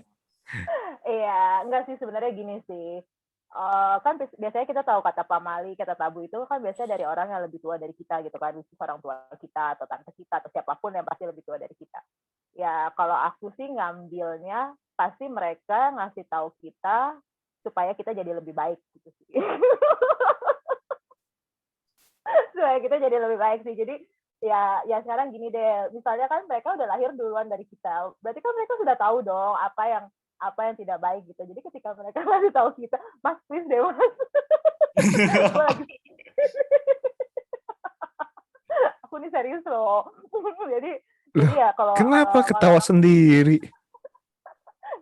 Speaker 2: Iya, enggak sih sebenarnya gini sih. kan biasanya kita tahu kata pamali, kata tabu itu kan biasanya dari orang yang lebih tua dari kita gitu kan, orang tua kita atau tante kita atau siapapun yang pasti lebih tua dari kita. Ya kalau aku sih ngambilnya pasti mereka ngasih tahu kita supaya kita jadi lebih baik gitu sih. Supaya kita jadi lebih baik sih. Jadi ya sekarang gini deh, misalnya kan mereka udah lahir duluan dari kita, berarti kan mereka sudah tahu dong apa yang tidak baik gitu. Jadi ketika mereka ngasih tahu kita, mas please deh mas, gue lagi aku nih serius loh. jadi
Speaker 1: Loh,
Speaker 2: ya
Speaker 1: kenapa ketawa sendiri?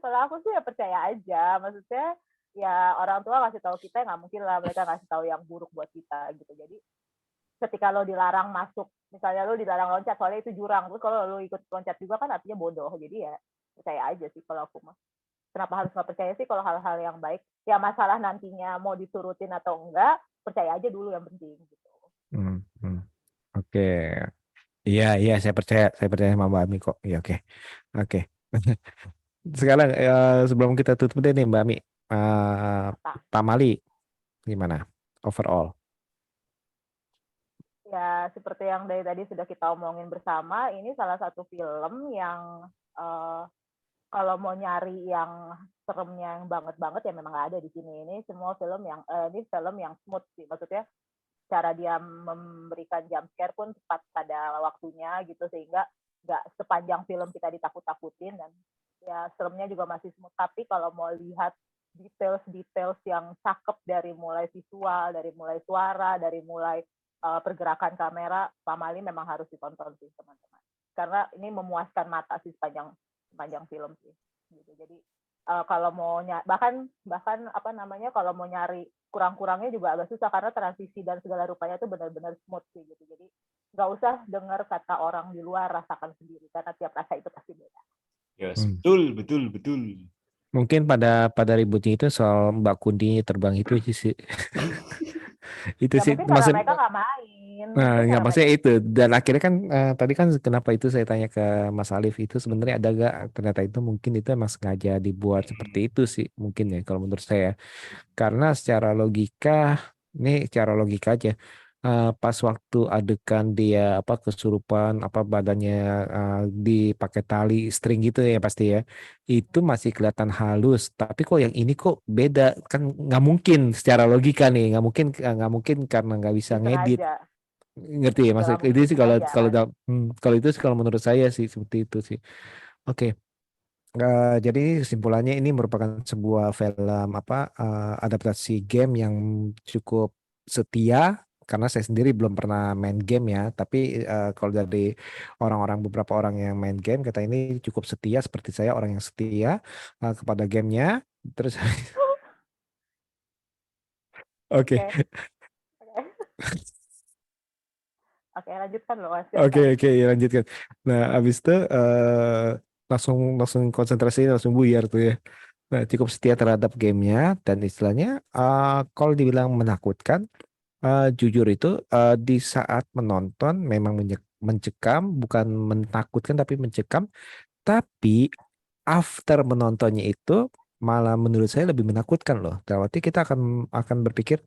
Speaker 2: kalau aku sih ya percaya aja, maksudnya ya orang tua ngasih tahu kita nggak mungkin lah mereka ngasih tahu yang buruk buat kita gitu. Jadi ketika lo dilarang masuk, misalnya lo dilarang loncat soalnya itu jurang, terus kalau lo ikut loncat juga kan artinya bodoh. Jadi ya percaya aja sih kalau aku mah. Kenapa harus nggak percaya sih kalau hal-hal yang baik? Ya masalah nantinya mau diturutin atau enggak, percaya aja dulu yang penting gitu.
Speaker 1: Oke. Iya, saya percaya sama Mbak Ami kok. Iya, oke. Sekarang sebelum kita tutup deh nih Mbak Ami, Pamali gimana overall?
Speaker 2: Ya seperti yang dari tadi sudah kita omongin bersama, ini salah satu film yang kalau mau nyari yang seremnya yang banget ya memang nggak ada di sini. Ini semua film yang ini film yang smooth sih, maksudnya cara dia memberikan jump scare pun tepat pada waktunya gitu, sehingga nggak sepanjang film kita ditakut-takutin, dan ya seremnya juga masih smooth. Tapi kalau mau lihat details yang cakep dari mulai visual, dari mulai suara, dari mulai pergerakan kamera, Pamali memang harus ditonton sih teman-teman, karena ini memuaskan mata sih sepanjang film sih gitu. Jadi kalau mau bahkan apa namanya, kalau mau nyari kurang-kurangnya juga agak susah karena transisi dan segala rupanya itu benar-benar smooth sih gitu. Jadi nggak usah dengar kata orang di luar, rasakan sendiri karena tiap rasa itu pasti beda.
Speaker 3: Yes, betul.
Speaker 1: Mungkin pada ributnya itu soal Mbak Kundi terbang itu sih. Itu
Speaker 2: Ya
Speaker 1: sih
Speaker 2: mungkin karena mereka nggak main.
Speaker 1: Nah,
Speaker 2: Mungkin
Speaker 1: nggak
Speaker 2: karena
Speaker 1: maksudnya
Speaker 2: mereka
Speaker 1: itu. Dan akhirnya kan tadi kan kenapa itu saya tanya ke Mas Alif itu sebenarnya ada gak, ternyata itu mungkin itu emang sengaja dibuat seperti itu sih mungkin ya kalau menurut saya. Karena secara logika aja, pas waktu adegan dia apa kesurupan apa badannya dipakai tali string gitu ya pasti ya, itu masih kelihatan halus. Tapi kok yang ini kok beda, kan nggak mungkin secara logika nih, nggak mungkin karena nggak bisa ngedit.
Speaker 2: disengaja.
Speaker 1: Ngerti ya
Speaker 2: Ya
Speaker 1: maksud
Speaker 2: nggak mungkin
Speaker 1: itu sih, kalau
Speaker 2: disengaja
Speaker 1: kalau
Speaker 2: kan.
Speaker 1: kalau itu sih kalau menurut saya sih seperti itu sih. Oke. Jadi kesimpulannya ini merupakan sebuah film adaptasi game yang cukup setia, karena saya sendiri belum pernah main game ya, tapi kalau dari beberapa orang yang main game kata ini cukup setia seperti saya orang yang setia kepada gamenya. Terus oke.
Speaker 2: Oke. Oke, lanjutkan loh Mas.
Speaker 1: Oke, ya lanjutkan. Nah, habis itu langsung langsung konsentrasi langsung buyar tuh ya. Nah, cukup setia terhadap gamenya dan istilahnya kalau dibilang menakutkan, jujur itu di saat menonton memang mencekam, bukan menakutkan tapi mencekam. Tapi after menontonnya itu malah menurut saya lebih menakutkan loh. Berarti kita akan berpikir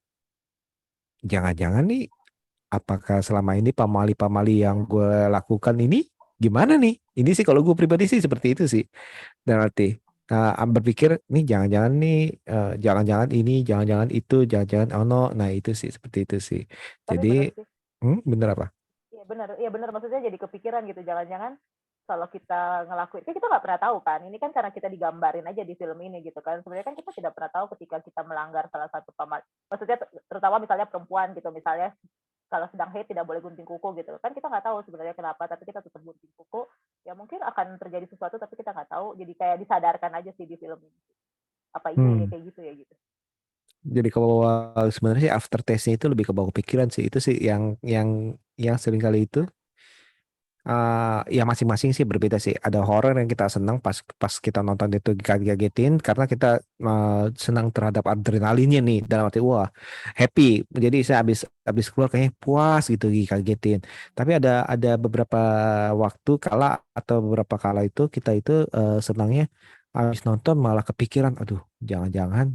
Speaker 1: jangan-jangan nih, apakah selama ini pamali-pamali yang gue lakukan ini gimana nih? Ini sih kalau gue pribadi sih seperti itu sih. Dan arti berpikir nih jangan-jangan ini, jangan-jangan itu, jangan-jangan ono. Nah itu sih seperti itu sih.
Speaker 2: Tapi
Speaker 1: Jadi
Speaker 2: bener sih.
Speaker 1: bener apa?
Speaker 2: Iya bener, maksudnya jadi kepikiran gitu, jangan-jangan kalau kita ngelakuin, kan kita nggak pernah tahu kan, ini kan karena kita digambarin aja di film ini gitu kan, sebenarnya kan kita tidak pernah tahu ketika kita melanggar salah satu pamali, maksudnya terutama misalnya perempuan gitu, misalnya kalau sedang haid tidak boleh gunting kuku gitu kan, kita nggak tahu sebenarnya kenapa, tapi kita tetap gunting kuku, ya mungkin akan terjadi sesuatu tapi kita nggak tahu, jadi kayak disadarkan aja sih di film ini, apa iya ya kayak gitu ya gitu.
Speaker 1: Jadi kalau sebenarnya sih after taste-nya itu lebih ke bawah pikiran sih. Itu sih yang sering kali itu ya masing-masing sih berbeda sih. Ada horor yang kita senang pas pas kita nonton itu kaget-kagetin karena kita senang terhadap adrenalinnya nih, dalam arti wah happy. Jadi saya habis keluar kayaknya puas gitu kagetin. Tapi ada beberapa waktu kala atau beberapa kala itu kita itu senangnya Habis nonton malah kepikiran, aduh, jangan-jangan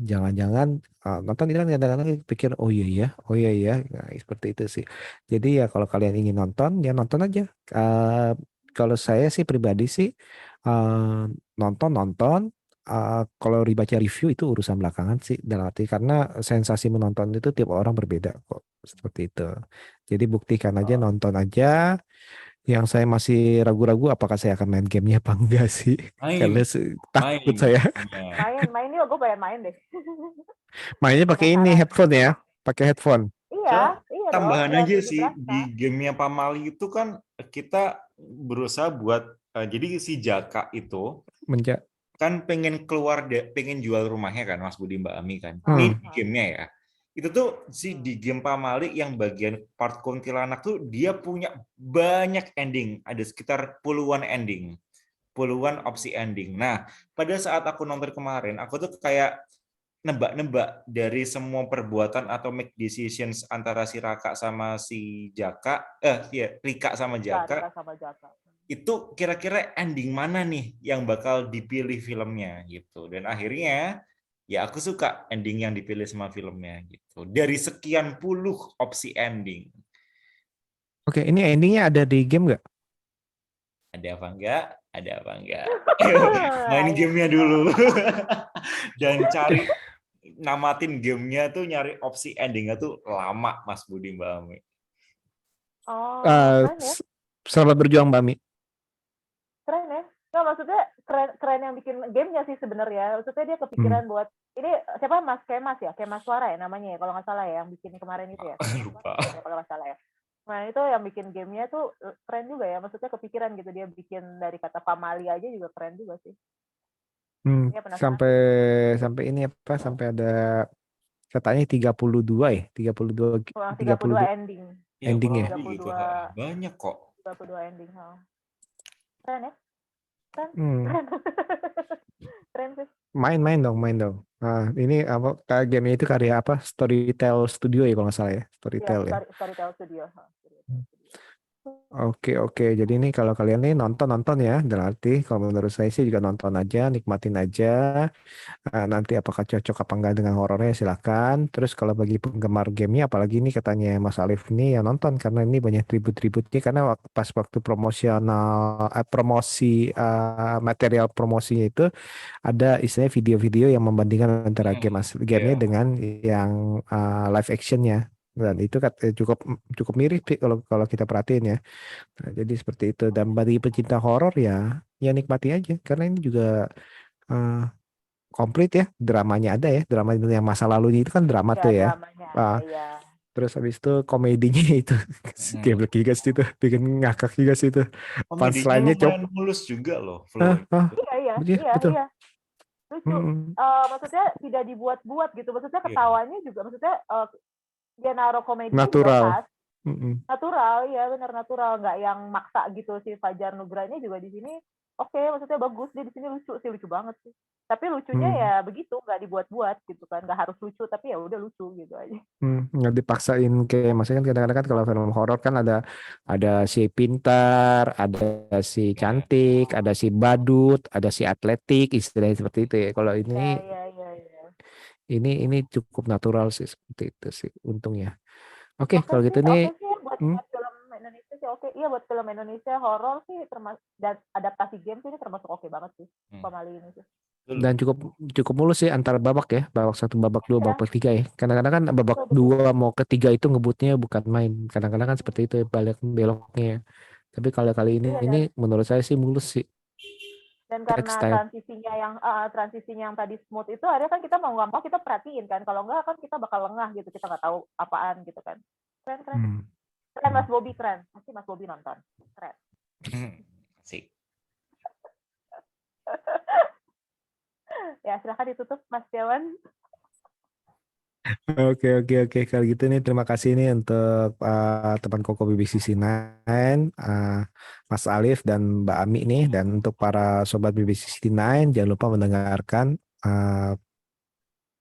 Speaker 1: nonton itu kan kadang-kadang pikir, oh iya ya, oh iya ya, nah, seperti itu sih. Jadi ya kalau kalian ingin nonton, ya nonton aja. Eh, Kalau saya sih pribadi sih eh, nonton. Kalau dibaca review itu urusan belakangan sih, dalam arti karena sensasi menonton itu tiap orang berbeda kok, seperti itu. Jadi buktikan aja,
Speaker 2: Oh,
Speaker 1: nonton aja. Yang saya masih ragu-ragu apakah saya akan main gamenya apa enggak sih. Karena
Speaker 3: Main,
Speaker 1: takut
Speaker 3: main
Speaker 1: saya.
Speaker 3: gamenya.
Speaker 2: main yuk, gue pengen main deh.
Speaker 1: Mainnya pakai ini
Speaker 2: Penasaran.
Speaker 1: headphone ya. Pakai headphone.
Speaker 2: Iya,
Speaker 3: Soalnya
Speaker 2: iya dong,
Speaker 3: tambahan
Speaker 2: biar
Speaker 3: aja
Speaker 2: lebih
Speaker 3: sih
Speaker 2: berasa.
Speaker 3: di gamenya Pamali itu kan kita berusaha buat jadi si Jaka itu
Speaker 1: Menja
Speaker 3: kan pengen keluar pengen jual rumahnya kan Mas Budi Mbak Ami kan. Ini
Speaker 1: hmm.
Speaker 3: di gamenya ya. Itu tuh si di game Pamali yang bagian part kuntilanak tuh dia punya banyak ending, ada sekitar puluhan ending, puluhan opsi ending. Nah, pada saat aku nonton kemarin, aku tuh kayak nebak-nebak dari semua perbuatan atau make decisions antara si Raka sama si Jaka, ya Rika sama
Speaker 2: Ya,
Speaker 3: Jaka,
Speaker 2: Rika sama Jaka.
Speaker 3: itu kira-kira ending mana nih yang bakal dipilih filmnya gitu. Dan akhirnya ya aku suka ending yang dipilih sama filmnya gitu. Dari sekian puluh opsi ending.
Speaker 1: Oke, ini endingnya ada di game nggak?
Speaker 3: Ada apa enggak? Ada apa enggak? Main
Speaker 2: Ayo.
Speaker 3: gamenya dulu. Dan cari namatin gamenya tuh nyari opsi endingnya tuh lama Mas Budi Mbak Ami.
Speaker 2: Oh,
Speaker 1: Eh,
Speaker 2: keren ya.
Speaker 1: s- Selamat berjuang Mbak Mi.
Speaker 2: Keren ya. Nggak, maksudnya keren yang bikin gamenya sih sebenarnya. Maksudnya dia kepikiran buat ini siapa Mas Kemas ya, Kemas Suara ya namanya ya kalau nggak salah ya yang bikin kemarin itu ya.
Speaker 3: Lupa.
Speaker 2: Kalau nggak salah ya. Nah itu yang bikin gamenya tuh keren juga ya. Maksudnya kepikiran gitu dia bikin dari kata pamali aja juga keren juga sih. Ya penasaran.
Speaker 1: Sampai sampai ini apa? Sampai ada katanya 32 ya, 32
Speaker 2: Kurang 32
Speaker 1: 32
Speaker 2: ending.
Speaker 3: Ya
Speaker 1: ending
Speaker 3: kurang
Speaker 1: ya.
Speaker 3: lebih gitu.
Speaker 2: 32
Speaker 3: Banyak kok.
Speaker 2: 32 ending. Oh. Keren ya. Keren.
Speaker 1: Hmm.
Speaker 2: Keren. Keren sih.
Speaker 1: Main dong, main dong. Nah, ini apa game itu karya apa? Storytel Studio ya kalau nggak salah ya.
Speaker 2: Ya,
Speaker 1: Storytel ya.
Speaker 2: Storytel Studio.
Speaker 1: Oke. Jadi ini kalau kalian nih nonton ya. Dan arti kalau menurut saya sih juga nonton aja, nikmatin aja. Nanti apakah cocok apa enggak dengan horornya silakan. Terus kalau bagi penggemar gamenya, apalagi ini katanya Mas Alif ini ya nonton karena ini banyak tribut-tributnya karena pas waktu promosi material promosinya itu ada istilahnya video-video yang membandingkan antara gamenya
Speaker 3: Ya.
Speaker 1: dengan yang live actionnya. Dan itu cukup cukup mirip sih kalau kalau kita perhatiin ya. Nah, jadi seperti itu. Dan bagi pecinta horor ya nikmati aja karena ini juga eh, komplit ya, dramanya ada ya, drama yang masa lalunya itu kan drama
Speaker 2: Ya,
Speaker 1: tuh ya.
Speaker 2: dramanya ada
Speaker 1: Ah,
Speaker 2: ya.
Speaker 1: Terus habis itu komedinya itu geblek juga sih itu, bikin ngakak juga sih itu.
Speaker 3: Komedinya
Speaker 1: Punchline-nya
Speaker 3: lumayan mulus juga loh
Speaker 1: ah,
Speaker 3: flow-nya.
Speaker 1: ah,
Speaker 2: Iya,
Speaker 1: betul.
Speaker 2: iya. Lucu.
Speaker 1: Mm,
Speaker 2: Maksudnya tidak dibuat-buat gitu. Maksudnya
Speaker 3: Iya.
Speaker 2: ketawanya juga, maksudnya dia naruh komedinya juga
Speaker 1: Natural.
Speaker 2: pas.
Speaker 1: Mm-mm.
Speaker 2: Natural, ya benar natural. Nggak yang maksa gitu si Fajar Nugrahnya juga di sini. Oke, maksudnya bagus. Dia di sini lucu sih, lucu banget sih. Tapi lucunya
Speaker 1: Mm,
Speaker 2: ya begitu, nggak dibuat-buat gitu kan. Nggak harus lucu, tapi ya udah lucu gitu aja.
Speaker 1: nggak dipaksain kayak maksudnya kan kadang-kadang kan kalau film horor kan ada si pintar, ada si cantik, ada si badut, ada si atletik, istilahnya seperti itu ya. Kalau
Speaker 2: Ya.
Speaker 1: ini cukup natural sih seperti itu sih untungnya. Oke, kalau gitu nih,
Speaker 2: Oke sih ya buat film Indonesia sih oke. Iya buat film Indonesia horor sih termasuk dan adaptasi game sih ini termasuk oke banget sih. Pamali ini sih.
Speaker 1: dan cukup mulus sih antara babak ya, babak satu, babak dua,
Speaker 2: Iya,
Speaker 1: babak tiga ya. Kadang-kadang kan babak
Speaker 2: betul.
Speaker 1: dua mau ketiga itu ngebutnya bukan main. Kadang-kadang kan seperti itu ya, balik beloknya. Tapi kalau kali ini
Speaker 2: Iya,
Speaker 1: ini menurut saya sih mulus sih.
Speaker 2: dan
Speaker 1: Text
Speaker 2: karena
Speaker 1: type.
Speaker 2: transisinya yang tadi smooth itu ada kan kita mau nggak mau kita perhatiin kan. Kalau nggak kan kita bakal lengah gitu. Kita nggak tahu apaan gitu kan. Keren. Keren Mas Bobby keren. Pasti Mas Bobby nonton. Keren.
Speaker 3: Asik.
Speaker 2: Ya silakan ditutup Mas Dewan.
Speaker 1: Oke. Kalau gitu nih terima kasih nih untuk teman Koko BBC9, Mas Alif dan Mbak Ami nih, dan untuk para sobat BBC9 jangan lupa mendengarkan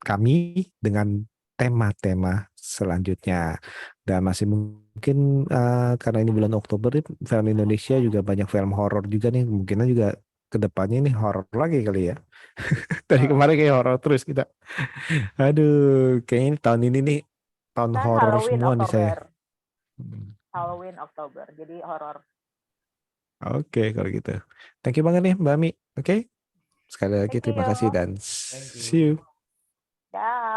Speaker 1: kami dengan tema-tema selanjutnya. Dan masih mungkin karena ini bulan Oktober, film Indonesia juga banyak film horor juga nih, mungkin juga kedepannya ini horor lagi kali ya. Dari
Speaker 2: Betul.
Speaker 1: kemarin kayak horor terus kita. Aduh, kayaknya ini tahun ini nih tahun
Speaker 2: Kan
Speaker 1: horor
Speaker 2: Halloween
Speaker 1: semua nih saya.
Speaker 2: Oktober.
Speaker 1: Hmm.
Speaker 2: Halloween Oktober. Jadi horor.
Speaker 1: Oke, kalau gitu. Thank you banget nih Mbak Mi. Oke, sekali lagi
Speaker 2: Thank
Speaker 1: terima kasih
Speaker 2: you.
Speaker 1: dan
Speaker 3: Thank
Speaker 1: see you.
Speaker 3: you.
Speaker 2: Dah.